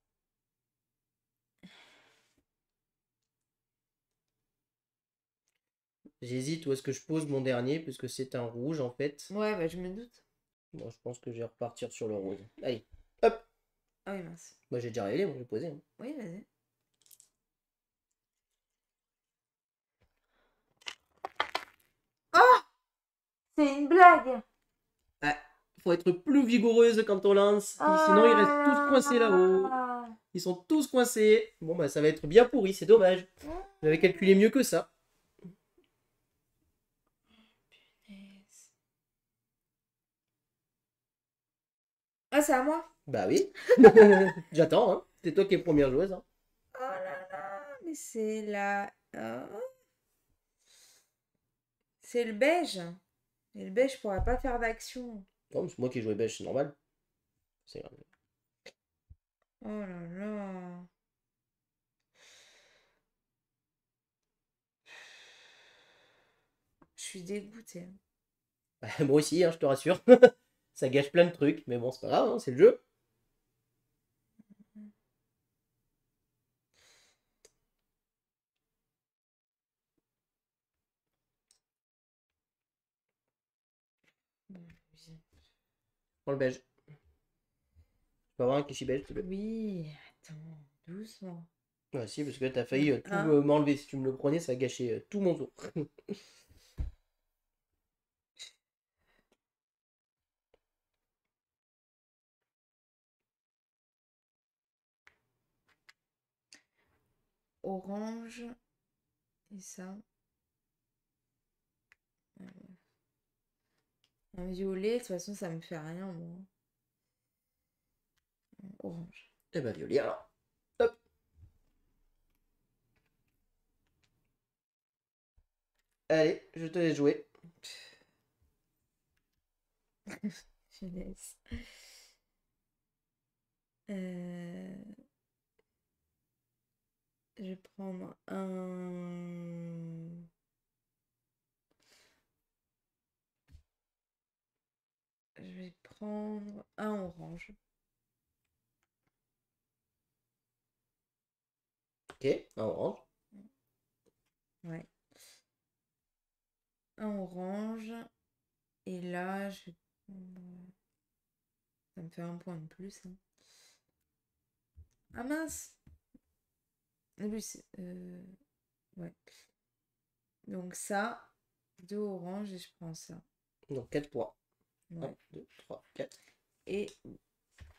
J'hésite où est-ce que je pose mon dernier, puisque c'est un rouge en fait. Ouais, bah je me doute. Bon, je pense que je vais repartir sur le rose. Allez, hop. Ah oui, mince. Moi j'ai déjà révélé, moi j'ai posé. Hein. Oui, vas-y. Oh! C'est une blague! Ah, faut être plus vigoureuse quand on lance, sinon ils restent tous coincés là-haut. Ils sont tous coincés. Bon bah ça va être bien pourri, c'est dommage. J'avais calculé mieux que ça. Ah, c'est à moi? Bah oui. J'attends, hein. C'est toi qui es première joueuse. Hein. Oh là là, mais c'est la Ah, c'est le beige. Et le beige pourra pas faire d'action. Non, mais c'est moi qui ai joué beige, c'est normal. C'est... Oh là là. Je suis dégoûtée. Moi aussi, hein, je te rassure. Ça gâche plein de trucs, mais bon, c'est pas grave, hein, c'est le jeu. Prends le beige. Tu peux avoir un Kishi beige, s'il te plaît. Oui, attends, doucement. Ouais, si, parce que t'as failli tout Un. m'enlever. Si tu me le prenais, ça gâchait tout mon tour. Orange. Et ça. Un violet, de toute façon, ça me fait rien, moi. Orange. Et bah, violet alors. Hop. Allez, je te laisse jouer. Je laisse. Je vais prendre un. Je vais prendre un orange. Ok, un orange. Ouais. Un orange. Et là, je vais prendre. Ça me fait un point de plus. Hein. Ah mince! Oui, ouais. Donc ça, 2 oranges et je prends ça. Donc 4 points. Ouais. 1, 2, 3, 4. Et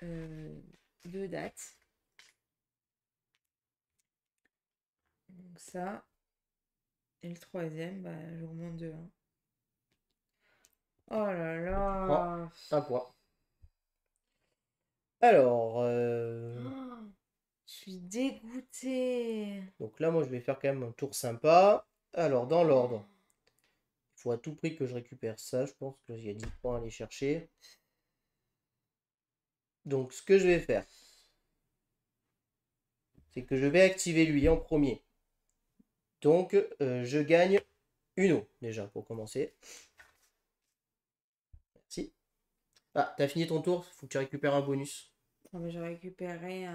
2 dates. Donc ça. Et le troisième, bah, je remonte de 1. Oh là là! Un point. Alors, Oh, je suis dégoûtée. donc là, moi, je vais faire quand même un tour sympa. Alors, dans l'ordre, il faut à tout prix que je récupère ça. Je pense que il y a 10 points à aller chercher. Donc, ce que je vais faire, c'est que je vais activer lui en premier. Donc, je gagne une eau, déjà, pour commencer. Merci. Ah, t'as fini ton tour, il faut que tu récupères un bonus. Oh, mais j'ai récupéré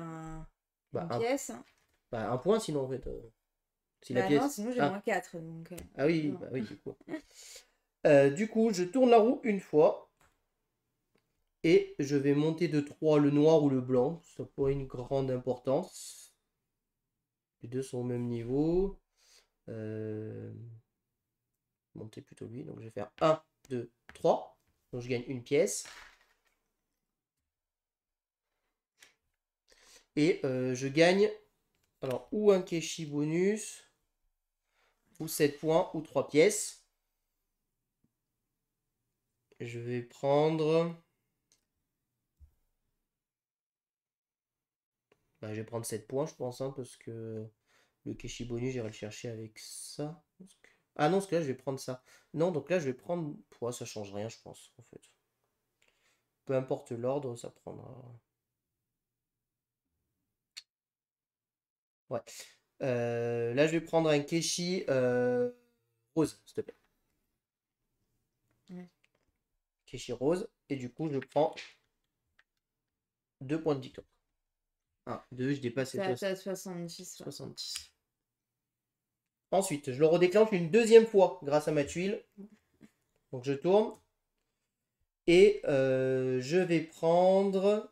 Bah, une pièce. Hein. un point, sinon, en fait. Si la Bah non, pièce... sinon j'ai Ah, moins 4. Donc, ah oui, non. bah oui, du coup. Du coup, je tourne la roue une fois. Et je vais monter de 3 le noir ou le blanc. Ça n'a pas une grande importance. Les deux sont au même niveau. Monter plutôt lui. Donc je vais faire 1, 2, 3. Donc je gagne une pièce. Et je gagne alors ou un Keshi bonus, ou 7 points, ou 3 pièces. Je vais prendre... Bah, je vais prendre 7 points, je pense, hein, parce que le Keshi bonus, j'irai le chercher avec ça. Ah non, parce que là, je vais prendre ça. Non, donc là, je vais prendre... Ouais, ça change rien, je pense, en fait. Peu importe l'ordre, ça prendra... Ouais. Là, je vais prendre un Keshi rose, s'il te plaît. Ouais. Keshi rose. Et du coup, je prends 2 points de victoire. 1, 2, je dépasse les T'as 70. 70. Ensuite, je le redéclenche une deuxième fois grâce à ma tuile. Donc, je tourne. Et je vais prendre...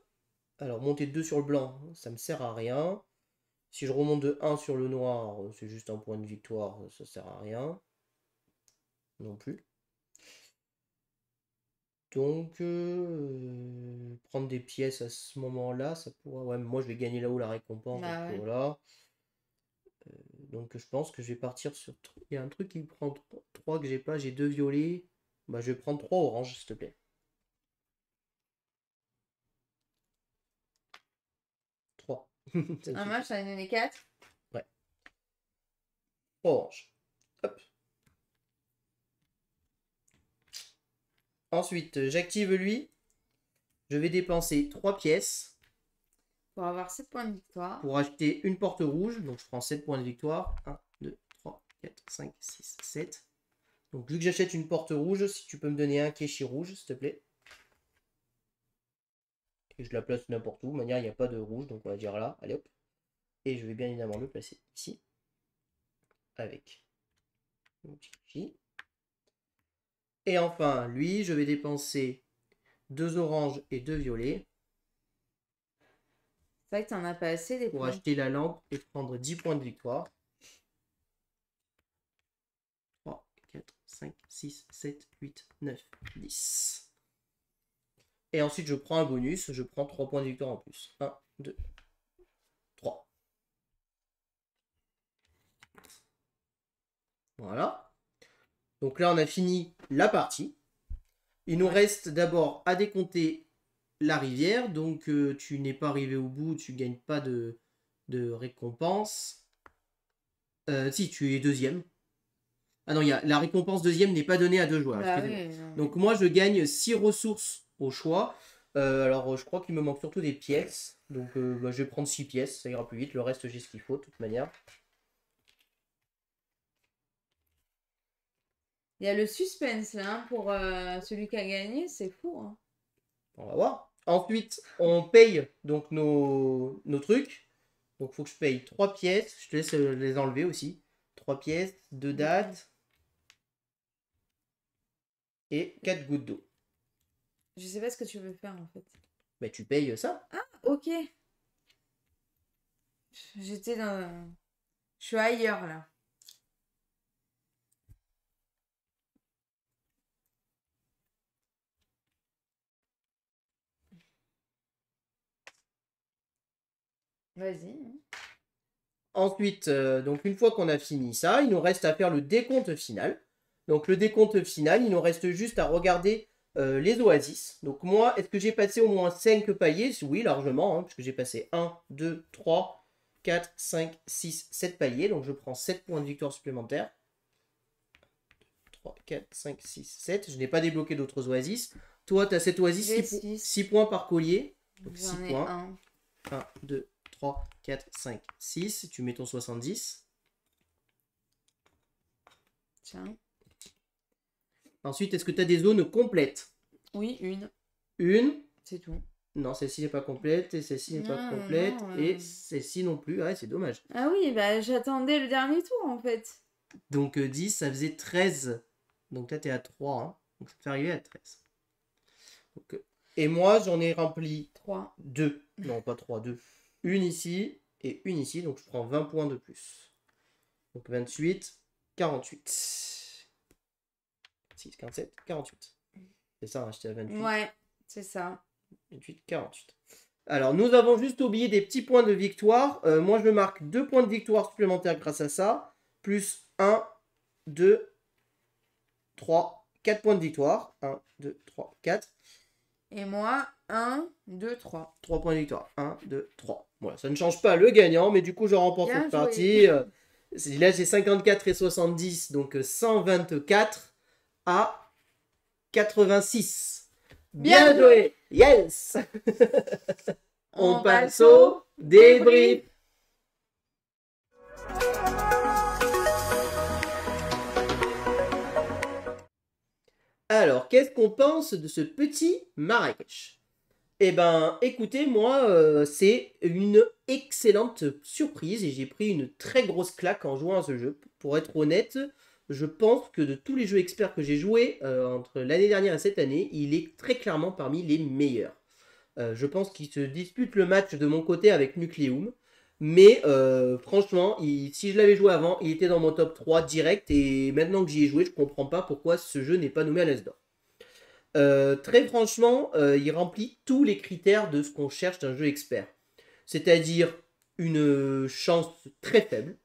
Alors, monter 2 sur le blanc, ça me sert à rien. Si je remonte de 1 sur le noir, c'est juste un point de victoire, ça sert à rien. Non plus. Donc, prendre des pièces à ce moment-là, ça pourrait... Ouais, moi je vais gagner là-haut la récompense, Bah donc ouais. voilà. Donc je pense que je vais partir sur... Il y a un truc qui prend 3 que j'ai pas, j'ai 2 violets. Bah je vais prendre 3 oranges, s'il te plaît. 3. Ça me Un match, suffit. ça a donné 4. Ouais. orange. Hop. Ensuite, j'active lui. Je vais dépenser 3 pièces Pour avoir 7 points de victoire. pour acheter une porte rouge. Donc, je prends 7 points de victoire. 1, 2, 3, 4, 5, 6, 7. Donc, vu que j'achète une porte rouge, si tu peux me donner un Keshi rouge, s'il te plaît. Et je la place n'importe où. De manière, il n'y a pas de rouge. Donc, on va dire là. Allez, hop. Et je vais bien évidemment le placer ici. Avec mon Keshi. Et enfin, lui, je vais dépenser 2 oranges et 2 violets C'est vrai que t'en as pas assez des pour points. acheter la lampe et prendre 10 points de victoire. 3, 4, 5, 6, 7, 8, 9, 10. Et ensuite, je prends un bonus. Je prends 3 points de victoire en plus. 1, 2, 3. Voilà. Donc là, on a fini la partie. Il nous reste d'abord à décompter la rivière. Donc, tu n'es pas arrivé au bout. Tu gagnes pas de récompense. Si, tu es deuxième. Ah non, la récompense deuxième n'est pas donnée à 2 joueurs. Bah Excusez-moi. oui, non. Donc moi, je gagne 6 ressources au choix. Alors, je crois qu'il me manque surtout des pièces. Donc, je vais prendre 6 pièces. Ça ira plus vite. Le reste, j'ai ce qu'il faut, de toute manière. Il y a le suspense là hein, pour celui qui a gagné, c'est fou. Hein. On va voir. Ensuite, on paye donc nos trucs. Donc, il faut que je paye 3 pièces. Je te laisse les enlever aussi. 3 pièces, 2 dates et 4 gouttes d'eau. Je sais pas ce que tu veux faire en fait. Mais tu payes ça. Ah, ok. J'étais dans. Je suis ailleurs là. Vas-y. Hein. Ensuite, donc une fois qu'on a fini ça, il nous reste à faire le décompte final. Donc le décompte final, il nous reste juste à regarder les oasis. Donc moi, est-ce que j'ai passé au moins 5 paliers? Oui, largement, hein, puisque j'ai passé 1, 2, 3, 4, 5, 6, 7 paliers. Donc je prends 7 points de victoire supplémentaires. 3, 4, 5, 6, 7. Je n'ai pas débloqué d'autres oasis. Toi, tu as cette oasis, J'ai 6 points par collier. Donc 6 J'en ai points. un. 1, 2, 3, 4, 5, 6. Tu mets ton 70. Tiens. Ensuite, est-ce que tu as des zones complètes? Oui, une. Une. C'est tout. Non, celle-ci n'est pas complète. Et celle-ci n'est pas Non, complète. non, Et celle-ci non plus. Ouais, c'est dommage. Ah oui, bah j'attendais le dernier tour en fait. Donc 10, ça faisait 13. Donc là, tu es à 3. Hein. Donc ça te fait arriver à 13. Donc, et moi, j'en ai rempli 3. 2. Non, pas 3, 2. Une ici et une ici. Donc je prends 20 points de plus. Donc 28, 48. 6, 47, 48. C'est ça, hein, j'étais à 28. Ouais, c'est ça. 28, 48. Alors, nous avons juste oublié des petits points de victoire. Moi, je me marque 2 points de victoire supplémentaires grâce à ça. Plus 1, 2, 3, 4 points de victoire. 1, 2, 3, 4. Et moi, 1, 2, 3. 3 points de victoire. 1, 2, 3. Voilà, ça ne change pas le gagnant, mais du coup, je remporte Bien cette joué. partie. Là, j'ai 54 et 70, donc 124 à 86. Bien joué. Yes. On passe au débrief. Alors, qu'est-ce qu'on pense de ce petit Marrakech? Eh ben, écoutez, moi, c'est une excellente surprise et j'ai pris une très grosse claque en jouant à ce jeu. Pour être honnête, je pense que de tous les jeux experts que j'ai joués entre l'année dernière et cette année, il est très clairement parmi les meilleurs. Je pense qu'il se dispute le match de mon côté avec Nucleum. Mais franchement, si je l'avais joué avant, il était dans mon top 3 direct. Et maintenant que j'y ai joué, je comprends pas pourquoi ce jeu n'est pas nommé à l'As d'or. Très franchement, il remplit tous les critères de ce qu'on cherche d'un jeu expert. C'est-à-dire une chance très faible.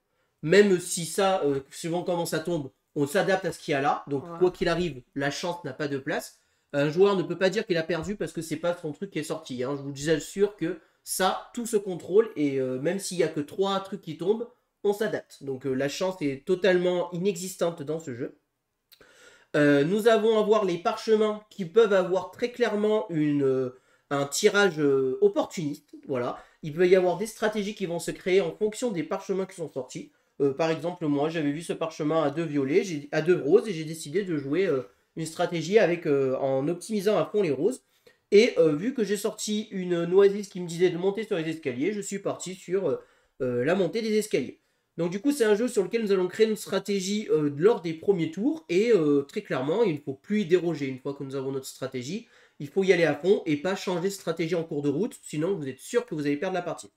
Même si ça, suivant comment ça tombe, on s'adapte à ce qu'il y a là. Donc Ouais. quoi qu'il arrive, la chance n'a pas de place. Un joueur ne peut pas dire qu'il a perdu parce que c'est pas son truc qui est sorti. Hein. Je vous assure que ça, tout se contrôle. Et même s'il n'y a que 3 trucs qui tombent, on s'adapte. Donc la chance est totalement inexistante dans ce jeu. Nous allons avoir les parchemins qui peuvent avoir très clairement un tirage opportuniste. Voilà. Il peut y avoir des stratégies qui vont se créer en fonction des parchemins qui sont sortis. Par exemple, moi, j'avais vu ce parchemin à 2 violets, à 2 roses, et j'ai décidé de jouer une stratégie en optimisant à fond les roses. Et vu que j'ai sorti une noisise qui me disait de monter sur les escaliers, je suis parti sur la montée des escaliers. Donc du coup, c'est un jeu sur lequel nous allons créer une stratégie lors des premiers tours. Et très clairement, il ne faut plus y déroger. Une fois que nous avons notre stratégie, il faut y aller à fond et pas changer de stratégie en cours de route. Sinon, vous êtes sûr que vous allez perdre la partie.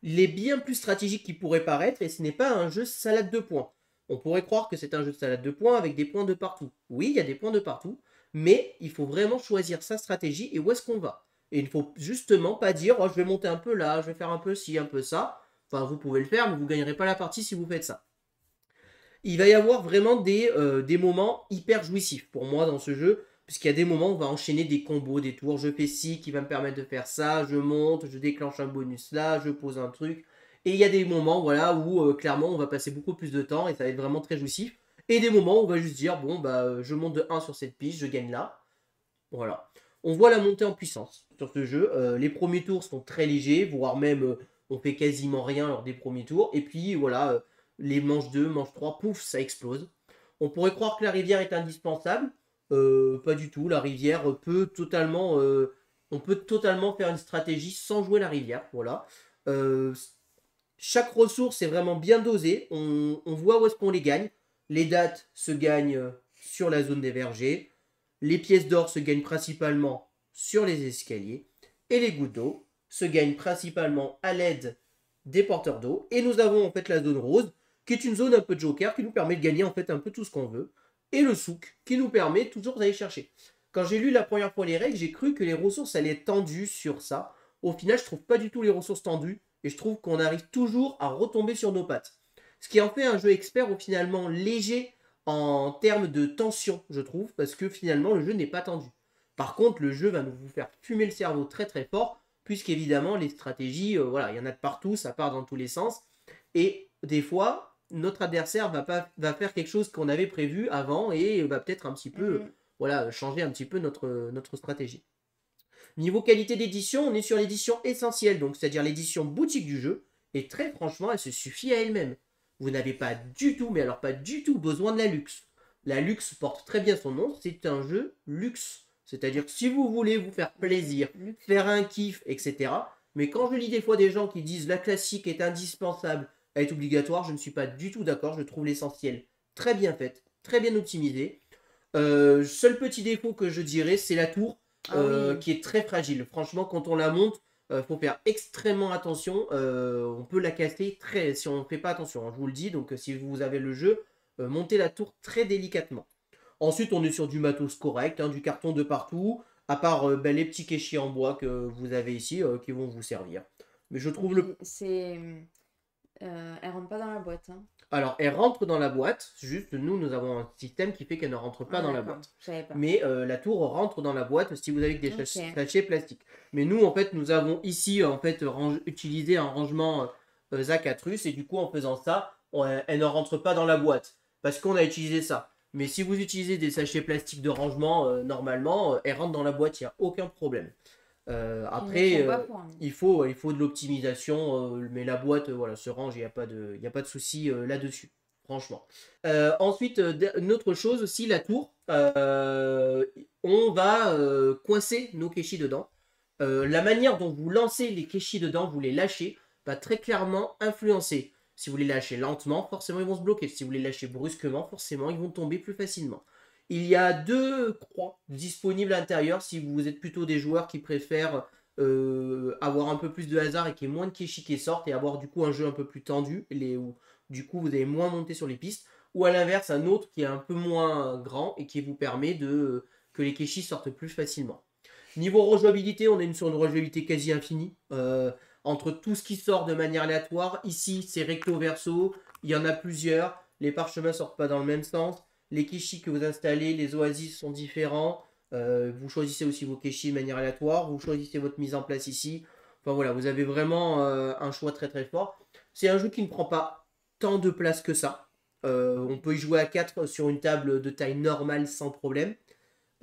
Il est bien plus stratégique qu'il pourrait paraître et ce n'est pas un jeu salade de points. On pourrait croire que c'est un jeu de salade de points avec des points de partout. Oui, il y a des points de partout, mais il faut vraiment choisir sa stratégie et où est-ce qu'on va. Et il ne faut justement pas dire oh, je vais monter un peu là, je vais faire un peu ci, un peu ça. Enfin, vous pouvez le faire, mais vous ne gagnerez pas la partie si vous faites ça. Il va y avoir vraiment des moments hyper jouissifs pour moi dans ce jeu, puisqu'il y a des moments où on va enchaîner des combos, des tours. Je fais ci qui va me permettre de faire ça, je monte, je déclenche un bonus là, je pose un truc. Et il y a des moments voilà, où clairement on va passer beaucoup plus de temps et ça va être vraiment très jouissif. Et des moments où on va juste dire bon bah je monte de 1 sur cette piste, je gagne là. Voilà. On voit la montée en puissance sur ce jeu. Les premiers tours sont très légers, voire même on fait quasiment rien lors des premiers tours. Et puis voilà, les manches 2, manches 3, pouf, ça explose. On pourrait croire que la rivière est indispensable. Pas du tout. La rivière peut totalement... on peut totalement faire une stratégie sans jouer la rivière. Voilà. Chaque ressource est vraiment bien dosée. On voit où est-ce qu'on les gagne. Les dates se gagnent sur la zone des vergers. Les pièces d'or se gagnent principalement sur les escaliers. Et les gouttes d'eau se gagnent principalement à l'aide des porteurs d'eau. Et nous avons en fait la zone rose, qui est une zone un peu joker, qui nous permet de gagner en fait un peu tout ce qu'on veut. Et le souk, qui nous permet toujours d'aller chercher. Quand j'ai lu la première fois les règles, j'ai cru que les ressources allaient être tendues sur ça. Au final, je trouve pas du tout les ressources tendues. Et je trouve qu'on arrive toujours à retomber sur nos pattes. Ce qui en fait un jeu expert ou finalement léger en termes de tension, je trouve, parce que finalement le jeu n'est pas tendu. Par contre, le jeu va nous faire fumer le cerveau très très fort, puisqu'évidemment les stratégies, voilà, il y en a de partout, ça part dans tous les sens. Et des fois, notre adversaire va faire quelque chose qu'on avait prévu avant et va peut-être un petit peu voilà, changer un petit peu notre stratégie. Niveau qualité d'édition, on est sur l'édition essentielle, donc c'est-à-dire l'édition boutique du jeu, et très franchement, elle se suffit à elle-même. Vous n'avez pas du tout, mais alors pas du tout besoin de la luxe. La luxe porte très bien son nom, c'est un jeu luxe. C'est-à-dire que si vous voulez vous faire plaisir, faire un kiff, etc. Mais quand je lis des fois des gens qui disent la classique est indispensable, elle est obligatoire, je ne suis pas du tout d'accord, je trouve l'essentiel très bien faite, très bien optimisée. Seul petit défaut que je dirais, c'est la tour. Qui est très fragile. Franchement, quand on la monte, faut faire extrêmement attention. On peut la casser si on ne fait pas attention. Hein, je vous le dis. Donc, si vous avez le jeu, montez la tour très délicatement. Ensuite, on est sur du matos correct, hein, du carton de partout, à part les petits kéchis en bois que vous avez ici qui vont vous servir. Mais je trouve elle rentre pas dans la boîte. Hein. Alors, elle rentre dans la boîte, juste nous avons un système qui fait qu'elle ne rentre pas dans la boîte. Mais la tour rentre dans la boîte si vous avez des sachets plastiques. Mais nous, en fait, nous avons ici en fait utilisé un rangement Zacatrus et du coup, en faisant ça, elle ne rentre pas dans la boîte parce qu'on a utilisé ça. Mais si vous utilisez des sachets plastiques de rangement, normalement, elle rentre dans la boîte, il n'y a aucun problème. Après, il faut de l'optimisation, mais la boîte voilà, se range, il n'y a pas de souci là-dessus, franchement. Ensuite, une autre chose aussi, la tour, on va coincer nos kéchis dedans. La manière dont vous lancez les kéchis dedans, vous les lâchez, va très clairement influencer. Si vous les lâchez lentement, forcément ils vont se bloquer. Si vous les lâchez brusquement, forcément ils vont tomber plus facilement. Il y a 2 croix disponibles à l'intérieur si vous êtes plutôt des joueurs qui préfèrent avoir un peu plus de hasard et qu'il y ait moins de kéchis qui sortent et avoir du coup un jeu un peu plus tendu où du coup vous allez moins monter sur les pistes, ou à l'inverse un autre qui est un peu moins grand et qui vous permet que les kéchis sortent plus facilement. Niveau rejouabilité, on est sur une rejouabilité quasi infinie. Entre tout ce qui sort de manière aléatoire, ici c'est recto verso, il y en a plusieurs, les parchemins sortent pas dans le même sens. Les kéchis que vous installez, les oasis sont différents. Vous choisissez aussi vos kéchis de manière aléatoire. Vous choisissez votre mise en place ici. Enfin voilà, vous avez vraiment un choix très très fort. C'est un jeu qui ne prend pas tant de place que ça. On peut y jouer à 4 sur une table de taille normale sans problème.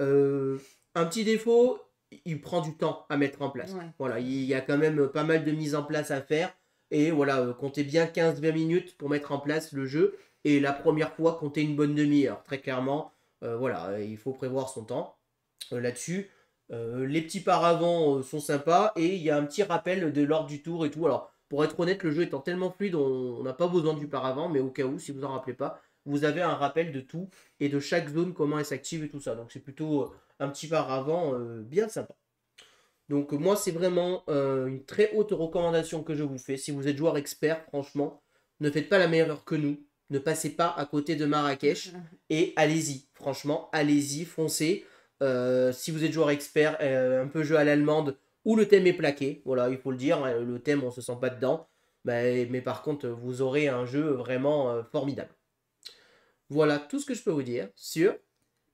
Euh, un petit défaut, il prend du temps à mettre en place. Ouais. Voilà, il y a quand même pas mal de mise en place à faire. Et voilà, comptez bien 15-20 minutes pour mettre en place le jeu. Et la première fois, comptez une bonne demi-heure. Très clairement, voilà, il faut prévoir son temps là-dessus. Les petits paravents sont sympas. Et il y a un petit rappel de l'ordre du tour et tout. Alors, pour être honnête, le jeu étant tellement fluide, on n'a pas besoin du paravent. Mais au cas où, si vous en rappelez pas, vous avez un rappel de tout et de chaque zone, comment elle s'active et tout ça. Donc c'est plutôt un petit paravent bien sympa. Donc moi c'est vraiment une très haute recommandation que je vous fais. Si vous êtes joueur expert, franchement, ne faites pas la meilleure erreur que nous. Ne passez pas à côté de Marrakech et allez-y. Franchement, allez-y, foncez. Si vous êtes joueur expert, un peu jeu à l'allemande, où le thème est plaqué, voilà, il faut le dire, hein, le thème on se sent pas dedans. Mais par contre, vous aurez un jeu vraiment formidable. Voilà tout ce que je peux vous dire sur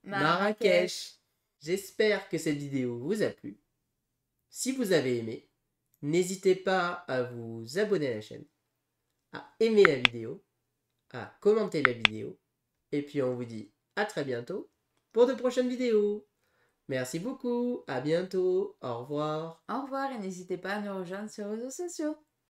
Marrakech. J'espère que cette vidéo vous a plu. Si vous avez aimé, n'hésitez pas à vous abonner à la chaîne, à aimer la vidéo, à commenter la vidéo. Et puis on vous dit à très bientôt pour de prochaines vidéos. Merci beaucoup, à bientôt, au revoir. Au revoir et n'hésitez pas à nous rejoindre sur les réseaux sociaux.